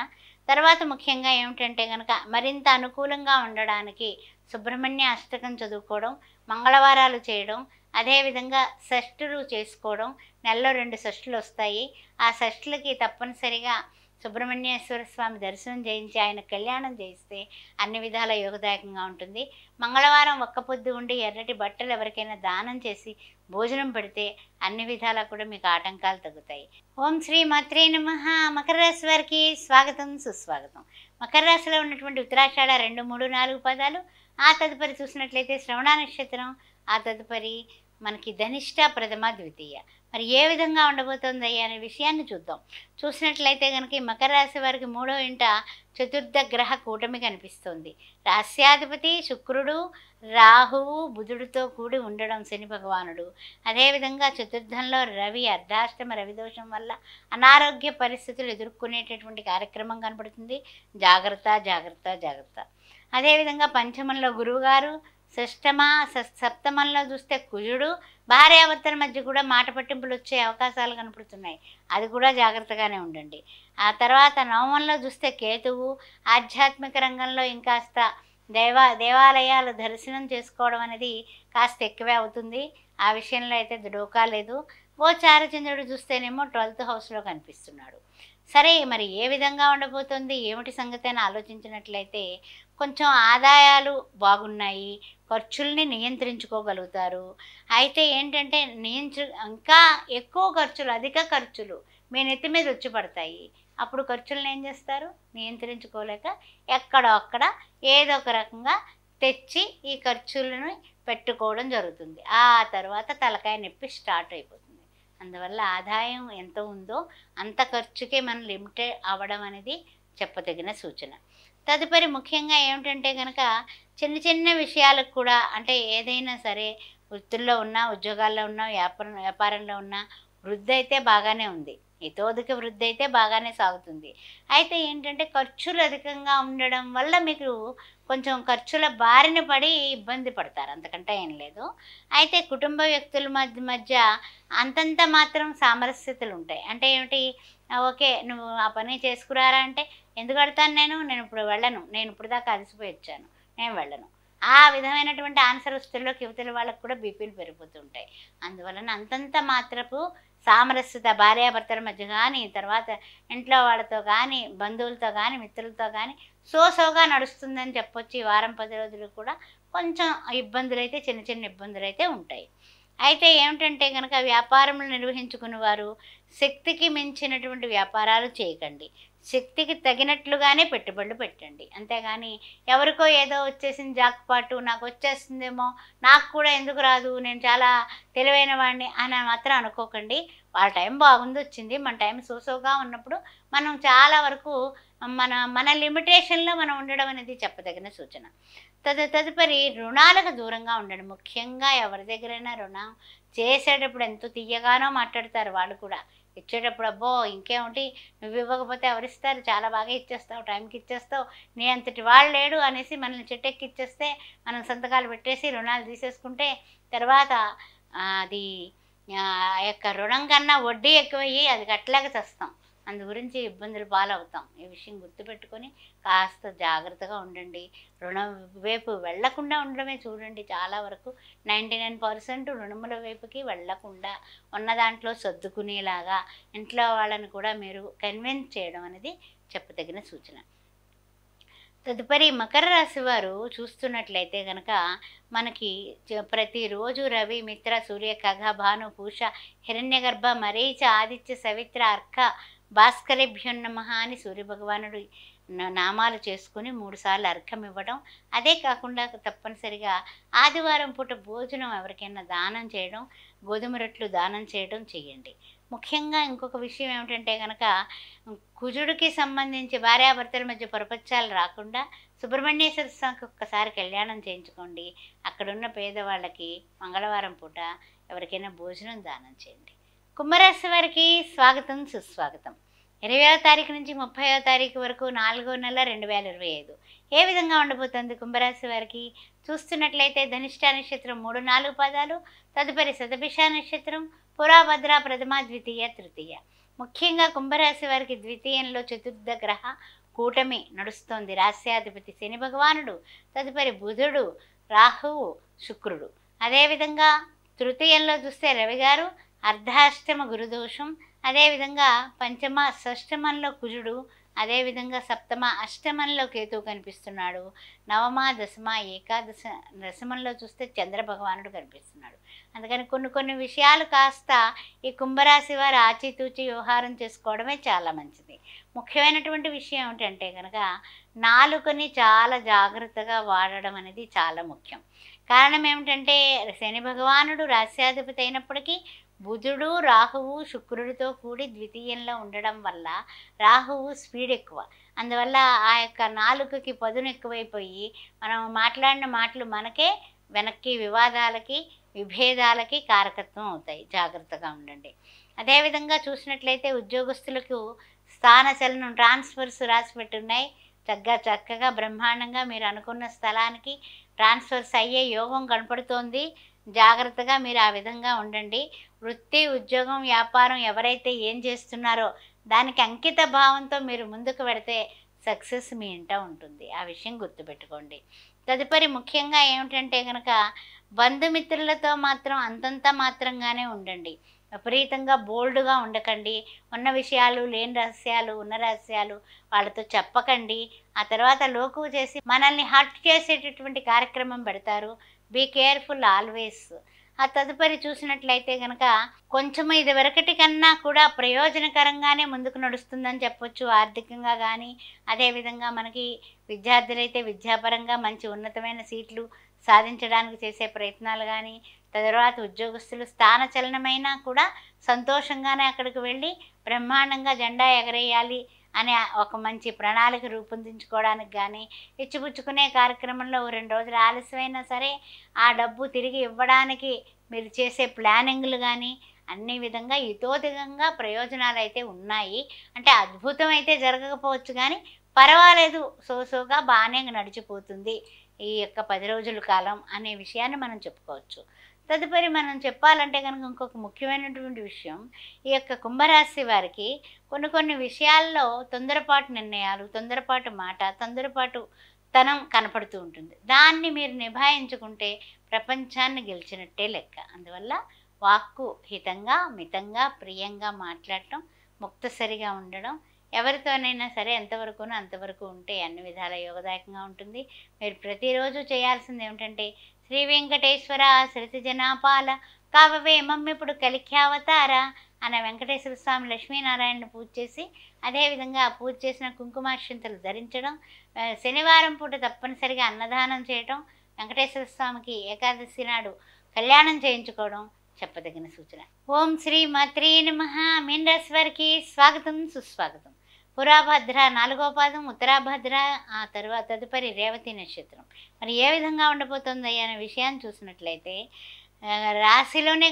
తర్వాత ముఖ్యంగా ఏమిటంటే కనుక మరింత అనుకూలంగా ఉండడానికి సుబ్రహ్మణ్య అష్టకం చదువుకోవడం, మంగళవారాలు చేయడం, అదేవిధంగా షష్ఠులు చేసుకోవడం. నెలలో 2 షష్ఠులు వస్తాయి. ఆ షష్ఠులకి తప్పనిసరిగా సుబ్రహ్మణ్యేశ్వర స్వామి దర్శనం చేయించి ఆయన కళ్యాణం చేయిస్తే అన్ని విధాల యోగదాయకంగా ఉంటుంది. మంగళవారం ఒక్క పొద్దు ఉండి ఎర్రటి బట్టలు ఎవరికైనా దానం చేసి భోజనం పెడితే అన్ని విధాలా కూడా మీకు ఆటంకాలు తగ్గుతాయి. ఓం శ్రీ మాత్రే నమః. మకర రాశి వారికి స్వాగతం, సుస్వాగతం. మకర రాశిలో ఉన్నటువంటి ఉత్తరాషాఢ 2, 3, 4 పదాలు, ఆ తదుపరి చూసినట్లయితే శ్రవణ నక్షత్రం, ఆ తదుపరి మనకి ధనిష్ట, ప్రథమ, ద్వితీయ. మరి ఏ విధంగా ఉండబోతోందయ్యా అనే విషయాన్ని చూద్దాం. చూసినట్లయితే కనుక ఈ మకర రాశి వారికి 3వ ఇంట చతుర్థ గ్రహ కూటమి కనిపిస్తుంది. రాస్యాధిపతి శుక్రుడు, రాహువు, బుధుడితో కూడి ఉండడం శని భగవానుడు. అదేవిధంగా చతుర్థంలో రవి, అర్ధాష్టమ రవి దోషం వల్ల అనారోగ్య పరిస్థితులు ఎదుర్కొనేటటువంటి కార్యక్రమం కనబడుతుంది. జాగ్రత్త, జాగ్రత్త, జాగ్రత్త. అదేవిధంగా పంచమంలో గురువుగారు, సప్తమంలో చూస్తే కుజుడు, భార్యాభర్తల మధ్య కూడా మాట పట్టింపులు వచ్చే అవకాశాలు కనపడుతున్నాయి. అది కూడా జాగ్రత్తగానే ఉండండి. ఆ తర్వాత నవమంలో చూస్తే కేతువు, ఆధ్యాత్మిక రంగంలో ఇంకాస్త దేవాలయాలు దర్శనం చేసుకోవడం అనేది కాస్త ఎక్కువే అవుతుంది. ఆ విషయంలో అయితే డోకా లేదు. చారచంద్రుడు చూస్తేనేమో 12th హౌస్లో కనిపిస్తున్నాడు. సరే, మరి ఏ విధంగా ఉండబోతుంది ఏమిటి సంగతి అని ఆలోచించినట్లయితే కొంచెం ఆదాయాలు బాగున్నాయి, ఖర్చుల్ని నియంత్రించుకోగలుగుతారు. అయితే ఏంటంటే ఇంకా ఎక్కువ ఖర్చులు, అధిక ఖర్చులు మీ నెత్తి మీద వచ్చి పడతాయి. అప్పుడు ఖర్చులను ఏం చేస్తారు? నియంత్రించుకోలేక ఎక్కడో అక్కడ ఏదో ఒక రకంగా తెచ్చి ఈ ఖర్చులను పెట్టుకోవడం జరుగుతుంది. ఆ తర్వాత తలకాయ నొప్పి స్టార్ట్ అయిపోతుంది. అందువల్ల ఆదాయం ఎంత ఉందో అంత ఖర్చుకే మనం లిమిటెడ్ అవ్వడం అనేది చెప్పదగిన సూచన. తదుపరి ముఖ్యంగా ఏమిటంటే కనుక చిన్న చిన్న విషయాలకు కూడా, అంటే ఏదైనా సరే వృత్తుల్లో ఉన్నా, ఉద్యోగాల్లో ఉన్నా, వ్యాపారంలో ఉన్నా వృద్ధి అయితే బాగానే ఉంది. ఇతోధిక వృద్ధి అయితే బాగానే సాగుతుంది. అయితే ఏంటంటే ఖర్చులు అధికంగా ఉండడం వల్ల మీకు కొంచెం ఖర్చుల బారిన పడి ఇబ్బంది పడతారు, అంతకంటే ఏం లేదు. అయితే కుటుంబ వ్యక్తుల మధ్య అంతంత మాత్రం సామరస్యతలు ఉంటాయి. అంటే ఏమిటి, ఓకే నువ్వు ఆ పని చేసుకురారా అంటే ఎందుకు కడతాను నేను ఇప్పుడు వెళ్ళను, నేను ఇప్పుడు దాకా అలసిపోయి వచ్చాను, నేను వెళ్ళను. ఆ విధమైనటువంటి ఆన్సర్ వస్తువుల్లోకి యువతల వాళ్ళకు కూడా బీపీలు పెరిగిపోతుంటాయి. అందువలన అంతంత మాత్రపు సామరస్యత భార్యాభర్తల మధ్య కానీ, తర్వాత ఇంట్లో వాళ్ళతో కానీ, బంధువులతో కానీ, మిత్రులతో కానీ సోగా నడుస్తుందని చెప్పొచ్చు. ఈ వారం 10 రోజులు కూడా కొంచెం ఇబ్బందులు అయితే, చిన్న చిన్న ఇబ్బందులు అయితే ఉంటాయి. అయితే ఏమిటంటే కనుక వ్యాపారములు నిర్వహించుకునే వారు శక్తికి మించినటువంటి వ్యాపారాలు చేయకండి. శక్తికి తగినట్లుగానే పెట్టుబడులు పెట్టండి. అంతేగాని ఎవరికో ఏదో వచ్చేసింది జాక్పాటు, నాకు వచ్చేస్తుందేమో, నాకు కూడా ఎందుకు రాదు, నేను చాలా తెలివైన వాడిని అని మాత్రం అనుకోకండి. వాళ్ళ టైం బాగుంది వచ్చింది, మన టైం సోగా ఉన్నప్పుడు మనం చాలా వరకు మన లిమిటేషన్లో మనం ఉండడం అనేది చెప్పదగిన సూచన. తదుపరి రుణాలకు దూరంగా ఉండండి. ముఖ్యంగా ఎవరి దగ్గరైనా రుణం చేసేటప్పుడు ఎంతో తీయగానో మాట్లాడతారు వాళ్ళు కూడా. ఇచ్చేటప్పుడు అబ్బో ఇంకేమిటి, నువ్వు ఇవ్వకపోతే ఎవరిస్తారు, చాలా బాగా ఇచ్చేస్తావు, టైంకి ఇచ్చేస్తావు, నీ అంతటి వాళ్ళు లేడు అనేసి మనల్ని చెట్టెక్కి ఇచ్చేస్తే మనం సంతకాలు పెట్టేసి రుణాలు తీసేసుకుంటే తర్వాత అది ఆ యొక్క రుణం కన్నా వడ్డీ ఎక్కువయ్యి అది కట్టలేక చస్తాం. అందు గురించి ఇబ్బందులు పాలవుతాం. ఈ విషయం గుర్తుపెట్టుకొని కాస్త జాగ్రత్తగా ఉండండి. రుణం వైపు వెళ్లకుండా ఉండడమే చూడండి. చాలా వరకు 99% రుణముల వైపుకి వెళ్లకుండా ఉన్న దాంట్లో సర్దుకునేలాగా ఇంట్లో వాళ్ళని కూడా మీరు కన్విన్స్ చేయడం అనేది చెప్పదగిన సూచన. తదుపరి మకర రాశి వారు చూస్తున్నట్లయితే కనుక మనకి ప్రతిరోజు రవి, మిత్ర, సూర్య, ఖగ, భాను, పూష, హిరణ్యగర్భ, మరీచ, ఆదిత్య, సవిత్ర, అర్క, భాస్కరేభ్యో నమః అని సూర్యభగవానుడు నామాలు చేసుకుని 3 సార్లు అర్ఘ్యం ఇవ్వడం. అదే కాకుండా తప్పనిసరిగా ఆదివారం పూట భోజనం ఎవరికైనా దానం చేయడం, గోధుమ రొట్టెలు దానం చేయడం చేయండి. ముఖ్యంగా ఇంకొక విషయం ఏమిటంటే కనుక కుజుడికి సంబంధించి భార్యాభర్తల మధ్య పొరపచ్చాలు రాకుండా సుబ్రహ్మణ్యేశ్వర స్వామికి ఒక్కసారి కళ్యాణం చేయించుకోండి. అక్కడున్న పేదవాళ్ళకి మంగళవారం పూట ఎవరికైనా భోజనం దానం చేయండి. కుంభరాశి వారికి స్వాగతం సుస్వాగతం. 20వ తారీఖు నుంచి 30వ తారీఖు వరకు 4వ నెల 2025 ఏ విధంగా ఉండబోతుంది కుంభరాశి వారికి చూస్తున్నట్లయితే ధనిష్ట నక్షత్రం 3, 4 పాదాలు, తదుపరి శతభిష నక్షత్రం, పురాభద్ర ప్రథమ, ద్వితీయ, తృతీయ. ముఖ్యంగా కుంభరాశి వారికి ద్వితీయంలో చతుర్థ గ్రహ కూటమి నడుస్తోంది. రాస్యాధిపతి శని భగవానుడు, తదుపరి బుధుడు, రాహువు, శుక్రుడు. అదేవిధంగా తృతీయంలో చూస్తే రవి గారు, అర్ధాష్టమ గురుదోషం, అదేవిధంగా పంచమ షష్టమంలో కుజుడు, అదేవిధంగా సప్తమ అష్టమంలో కేతువు కనిపిస్తున్నాడు. నవమ, దశమ, ఏకాదశ దశమంలో చూస్తే చంద్ర భగవానుడు కనిపిస్తున్నాడు. అందుకని కొన్ని విషయాలు కాస్త ఈ కుంభరాశి వారు ఆచితూచి వ్యవహారం చేసుకోవడమే చాలా మంచిది. ముఖ్యమైనటువంటి విషయం ఏమిటంటే కనుక నాలుకని చాలా జాగ్రత్తగా వాడడం అనేది చాలా ముఖ్యం. కారణం ఏమిటంటే శని భగవానుడు రాస్యాధిపతి అయినప్పటికీ బుధుడు, రాహువు, శుక్రుడితో కూడి ద్వితీయంలో ఉండడం వల్ల రాహువు స్పీడ్ ఎక్కువ. అందువల్ల ఆ యొక్క నాలుకకి పదును ఎక్కువైపోయి మనం మాట్లాడిన మాటలు మనకే వెనక్కి వివాదాలకి, విభేదాలకి కారకత్వం అవుతాయి. జాగ్రత్తగా ఉండండి. అదేవిధంగా చూసినట్లయితే ఉద్యోగస్తులకు స్థానచలనం, ట్రాన్స్ఫర్స్ రాసి పెట్టున్నాయి. చక్కగా బ్రహ్మాండంగా మీరు అనుకున్న స్థలానికి ట్రాన్స్ఫర్స్ అయ్యే యోగం కనపడుతోంది. జాగ్రత్తగా మీరు ఆ విధంగా ఉండండి. వృత్తి, ఉద్యోగం, వ్యాపారం ఎవరైతే ఏం చేస్తున్నారో దానికి అంకిత భావంతో మీరు ముందుకు వెడితే సక్సెస్ మీ ఇంట ఉంటుంది. ఆ విషయం గుర్తుపెట్టుకోండి. తదుపరి ముఖ్యంగా ఏమిటంటే కనుక బంధుమిత్రులతో మాత్రం అంతంత మాత్రంగానే ఉండండి. విపరీతంగా బోల్డ్గా ఉండకండి. ఉన్న విషయాలు, లేని రహస్యాలు, ఉన్న రహస్యాలు వాళ్ళతో చెప్పకండి. ఆ తర్వాత లోకువ చేసి మనల్ని హర్ట్ చేసేటటువంటి కార్యక్రమం పెడతారు. Be careful always. ఆ తదుపరి చూసినట్లయితే కనుక కొంచెం ఇది వరకటి కన్నా కూడా ప్రయోజనకరంగానే ముందుకు నడుస్తుందని చెప్పొచ్చు. ఆర్థికంగా కానీ, అదేవిధంగా మనకి విద్యార్థులైతే విద్యాపరంగా మంచి ఉన్నతమైన సీట్లు సాధించడానికి చేసే ప్రయత్నాలు కానీ, తర్వాత ఉద్యోగస్తులు స్థానచలనమైనా కూడా సంతోషంగానే అక్కడికి వెళ్ళి బ్రహ్మాండంగా జెండా ఎగరేయాలి అనే ఒక మంచి ప్రణాళిక రూపొందించుకోవడానికి కానీ, ఇచ్చిపుచ్చుకునే కార్యక్రమంలో 2 రోజులు ఆలస్యమైనా సరే ఆ డబ్బు తిరిగి ఇవ్వడానికి మీరు చేసే ప్లానింగ్లు కానీ అన్ని విధంగా హితోధికంగా ప్రయోజనాలు అయితే ఉన్నాయి. అంటే అద్భుతం అయితే జరగకపోవచ్చు కానీ పర్వాలేదు, సోసోగా బాగానే నడిచిపోతుంది ఈ యొక్క 10 రోజుల కాలం అనే విషయాన్ని మనం చెప్పుకోవచ్చు. తదుపరి మనం చెప్పాలంటే కనుక ఇంకొక ముఖ్యమైనటువంటి విషయం, ఈ యొక్క కుంభరాశి వారికి కొన్ని విషయాల్లో తొందరపాటు నిర్ణయాలు, తొందరపాటు మాట, తొందరపాటు తనం కనపడుతూ ఉంటుంది. దాన్ని మీరు నిభాయించుకుంటే ప్రపంచాన్ని గెలిచినట్టే లెక్క. అందువల్ల వాక్కు హితంగా, మితంగా, ప్రియంగా మాట్లాడటం, ముక్తసరిగా ఉండడం, ఎవరితోనైనా సరే ఎంతవరకునో అంతవరకు ఉంటే అన్ని విధాల యోగదాయకంగా ఉంటుంది. మీరు ప్రతిరోజు చేయాల్సింది ఏమిటంటే శ్రీ వెంకటేశ్వర శృతి జనాపాల కావవే మమ్మిప్పుడు కలిఖ్యావతార అన్న వెంకటేశ్వర స్వామి లక్ష్మీనారాయణను పూజ చేసి, అదేవిధంగా పూజ చేసిన కుంకుమాక్షంతలు ధరించడం, శనివారం పూట తప్పనిసరిగా అన్నదానం చేయటం, వెంకటేశ్వర స్వామికి ఏకాదశి నాడు కళ్యాణం చేయించుకోవడం చెప్పదగిన సూచన. ఓం శ్రీ మాత్రే నమః. మీనరాశి వారికి స్వాగతం సుస్వాగతం. పురాభద్ర 4వ పాదం, ఉత్తరాభద్ర, ఆ తర్వాత తదుపరి రేవతి నక్షత్రం. మరి ఏ విధంగా ఉండబోతుంది అనే విషయాన్ని చూసినట్లయితే రాశిలోనే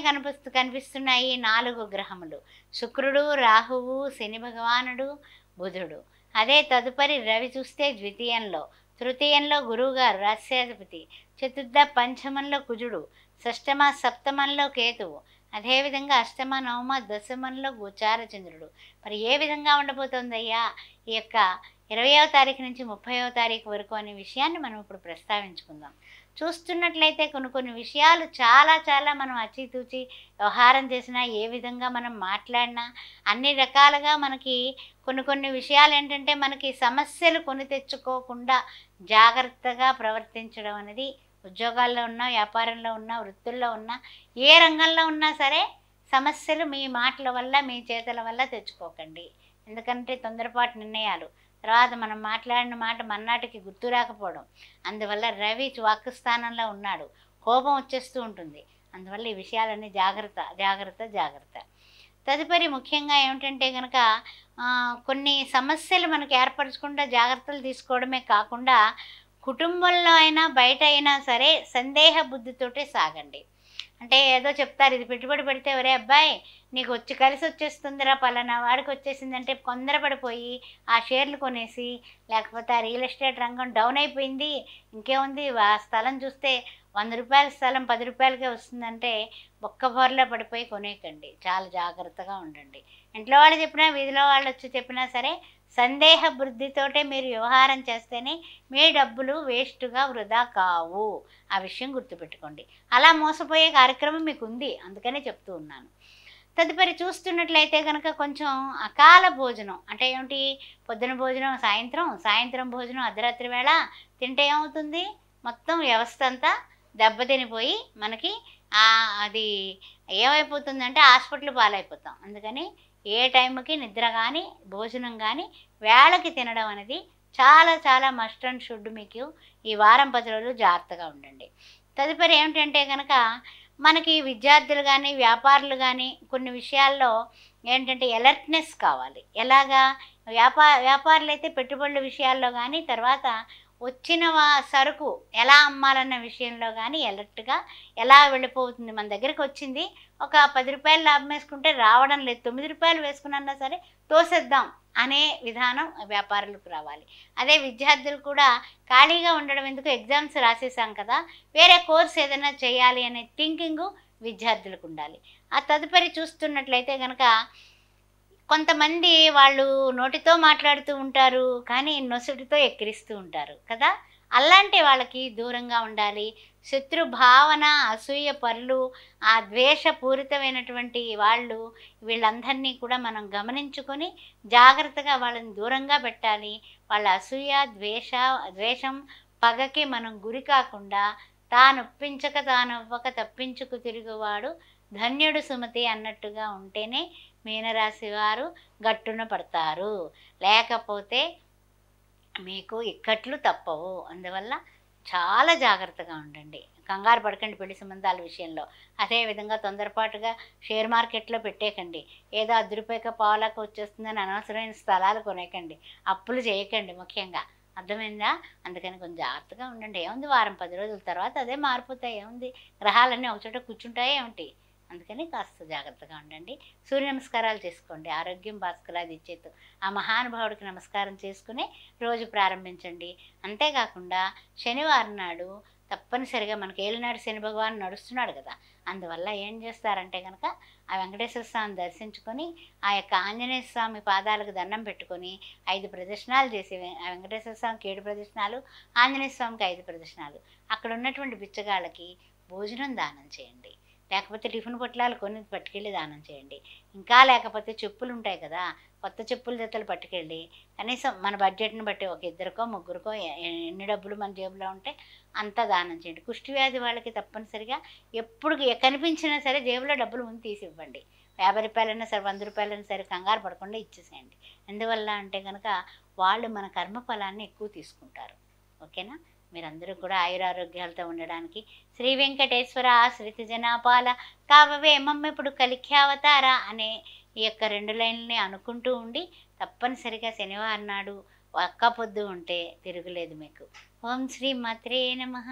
కనిపిస్తున్నాయి 4 గ్రహములు: శుక్రుడు, రాహువు, శని భగవానుడు, బుధుడు. అదే తదుపరి రవి చూస్తే ద్వితీయంలో, తృతీయంలో గురువుగారు రాస్యాధిపతి, చతుర్థ పంచమంలో కుజుడు, షష్టమ సప్తమంలో కేతువు, అదేవిధంగా అష్టమ నవమ దశమంలో గోచార చంద్రుడు. మరి ఏ విధంగా ఉండబోతుందయ్యా ఈ యొక్క 20వ తారీఖు నుంచి 30వ తారీఖు వరకు అనే విషయాన్ని మనం ఇప్పుడు ప్రస్తావించుకుందాం. చూస్తున్నట్లయితే కొన్ని విషయాలు చాలా మనం అచితూచి వ్యవహారం చేసినా, ఏ విధంగా మనం మాట్లాడినా, అన్ని రకాలుగా మనకి కొన్ని విషయాలు ఏంటంటే మనకి సమస్యలు కొని తెచ్చుకోకుండా జాగ్రత్తగా ప్రవర్తించడం అనేది ఉద్యోగాల్లో ఉన్నా, వ్యాపారంలో ఉన్నా, వృత్తుల్లో ఉన్నా, ఏ రంగంలో ఉన్నా సరే సమస్యలు మీ మాటల వల్ల, మీ చేతల వల్ల తెచ్చుకోకండి. ఎందుకంటే తొందరపాటు నిర్ణయాలు, తర్వాత మనం మాట్లాడిన మాట మన్నాటికి గుర్తు రాకపోవడం, అందువల్ల రవి వాక్కు స్థానంలో ఉన్నాడు, కోపం వచ్చేస్తూ ఉంటుంది. అందువల్ల ఈ విషయాలన్నీ జాగ్రత్త. తదుపరి ముఖ్యంగా ఏమిటంటే గనక కొన్ని సమస్యలు మనకు ఏర్పరచకుండా జాగ్రత్తలు తీసుకోవడమే కాకుండా కుటుంబంలో అయినా బయట అయినా సరే సందేహ బుద్ధితోటే సాగండి. అంటే ఏదో చెప్తారు, ఇది పెట్టుబడి పెడితే ఒరే అబ్బాయి నీకు వచ్చి కలిసి వచ్చేస్తుందిరా పలానా వాడికి వచ్చేసిందంటే తొందరపడిపోయి ఆ షేర్లు కొనేసి, లేకపోతే ఆ రియల్ ఎస్టేట్ రంగం డౌన్ అయిపోయింది, ఇంకేముంది ఆ స్థలం చూస్తే రూ. 100 స్థలం రూ. 10కే వస్తుందంటే బొక్కబోర్లా పడిపోయి కొనేయకండి. చాలా జాగ్రత్తగా ఉండండి. ఇంట్లో వాళ్ళు చెప్పినా వీధిలో వాళ్ళు వచ్చి చెప్పినా సరే సందేహ బుద్ధితోటే మీరు వ్యవహారం చేస్తేనే మీ డబ్బులు వేస్ట్‌గా వృధా కావు. ఆ విషయం గుర్తుపెట్టుకోండి. అలా మోసపోయే కార్యక్రమం మీకుంది. అందుకనే చెప్తూ ఉన్నాను. తదుపరి చూస్తున్నట్లయితే గనక కొంచెం అకాల భోజనం అంటే ఏమిటి? పొద్దున భోజనం సాయంత్రం, సాయంత్రం భోజనం అర్ధరాత్రి వేళ తింటే ఏమవుతుంది? మొత్తం వ్యవస్థ అంతా దెబ్బతినిపోయి మనకి అది ఏమైపోతుందంటే హాస్పిటల్ పాలైపోతాం. అందుకని ఏ టైంకి నిద్ర కానీ, భోజనం కానీ వేళకి తినడం అనేది చాలా చాలా మస్ట్ అండ్ షుడ్. మీకు ఈ వారం 10 రోజులు జాగ్రత్తగా ఉండండి. తదుపరి ఏమిటంటే గనక మనకి విద్యార్థులు కానీ, వ్యాపారులు కానీ కొన్ని విషయాల్లో ఏంటంటే అలర్ట్‌నెస్ కావాలి. ఎలాగా? వ్యాపారులైతే పెట్టుబడుల విషయాల్లో కానీ, తర్వాత వచ్చిన సరుకు ఎలా అమ్మాలన్న విషయంలో కానీ అలర్ట్‌గా ఎలా వెళ్ళిపోతుంది. మన దగ్గరికి వచ్చింది ఒక రూ. 10 లాభం వేసుకుంటే రావడం లేదు. రూ. 9 వేసుకున్నా సరే తోసేద్దాం అనే విధానం వ్యాపారులకు రావాలి. అదే విద్యార్థులు కూడా ఖాళీగా ఉండడం ఎందుకు, ఎగ్జామ్స్ రాసేసాం కదా, వేరే కోర్స్ ఏదైనా చేయాలి అనే థింకింగు విద్యార్థులకు ఉండాలి. ఆ తదుపరి చూస్తున్నట్లయితే కనుక కొంతమంది వాళ్ళు నోటితో మాట్లాడుతూ ఉంటారు, కానీ నొసటితో ఎక్కిరిస్తూ ఉంటారు కదా. అలాంటి వాళ్ళకి దూరంగా ఉండాలి. శత్రు భావన, అసూయ పరులు, ఆ ద్వేషపూరితమైనటువంటి వాళ్ళు, వీళ్ళందరినీ కూడా మనం గమనించుకొని జాగ్రత్తగా వాళ్ళని దూరంగా పెట్టాలి. వాళ్ళ అసూయ, ద్వేషం, పగకి మనం గురి కాకుండా తానొప్పించక తానవ్వక తప్పించుకు తిరుగువాడు ధన్యుడు సుమతి అన్నట్టుగా ఉంటేనే మీనరాశి వారు గట్టున పడతారు. లేకపోతే మీకు ఇక్కట్లు తప్పవు. అందువల్ల చాలా జాగ్రత్తగా ఉండండి. కంగారు పడకండి పెళ్లి సంబంధాల విషయంలో. అదేవిధంగా తొందరపాటుగా షేర్ మార్కెట్లో పెట్టేయకండి. ఏదో రూ. 10 పావలాకు వచ్చేస్తుందని అనవసరమైన స్థలాలు కొనేయకండి. అప్పులు చేయకండి ముఖ్యంగా. అర్థమైందా? అందుకని కొంచెం జాగ్రత్తగా ఉండండి. ఏముంది వారం 10 రోజుల తర్వాత అదే మారిపోతాయి. ఏముంది, గ్రహాలన్నీ ఒకచోట కూర్చుంటాయి ఏమిటి? అందుకని కాస్త జాగ్రత్తగా ఉండండి. సూర్య నమస్కారాలు చేసుకోండి. ఆరోగ్యం భాస్కరాది ఇచ్చేతు ఆ మహానుభావుడికి నమస్కారం చేసుకుని రోజు ప్రారంభించండి. అంతేకాకుండా శనివారం నాడు తప్పనిసరిగా మనకి ఏలినాడు శని భగవాన్ నడుస్తున్నాడు కదా, అందువల్ల ఏం చేస్తారంటే కనుక ఆ వెంకటేశ్వర స్వామిని దర్శించుకొని ఆ యొక్క ఆంజనేయ స్వామి పాదాలకు దండం పెట్టుకొని 5 ప్రదక్షిణాలు చేసి, ఆ వెంకటేశ్వర స్వామికి 7 ప్రదక్షిణాలు, ఆంజనేయ స్వామికి 5 ప్రదక్షిణాలు, అక్కడ ఉన్నటువంటి బిచ్చగాళ్ళకి భోజనం దానం చేయండి. లేకపోతే టిఫిన్ పొట్లాలు కొన్ని పట్టుకెళ్ళి దానం చేయండి. ఇంకా లేకపోతే చెప్పులు ఉంటాయి కదా, కొత్త చెప్పుల జతలు పట్టుకెళ్ళి కనీసం మన బడ్జెట్ని బట్టి ఒక ఇద్దరికో ముగ్గురికో ఎన్ని డబ్బులు మన జేబులో ఉంటే అంతా దానం చేయండి. కుష్టి వ్యాధి వాళ్ళకి తప్పనిసరిగా ఎప్పుడు కనిపించినా సరే జేబులో డబ్బులు ముందు తీసి ఇవ్వండి. రూ. 50 సరే, రూ. 100 సరే, కంగారు పడకుండా ఇచ్చేసేయండి. ఎందువల్ల అంటే కనుక వాళ్ళు మన కర్మఫలాన్ని ఎక్కువ తీసుకుంటారు. ఓకేనా? మీరందరూ కూడా ఆయురారోగ్యాలతో ఉండడానికి శ్రీ వెంకటేశ్వర శ్రీతి జనాపాల కావవే మమ్మిప్పుడు కలిఖ్యావతారా అనే ఈ యొక్క 2 లైన్లని అనుకుంటూ ఉండి తప్పనిసరిగా శనివారం నాడు ఒక్క పొద్దు ఉంటే తిరుగులేదు మీకు. ఓం శ్రీ మాత్రే నమః.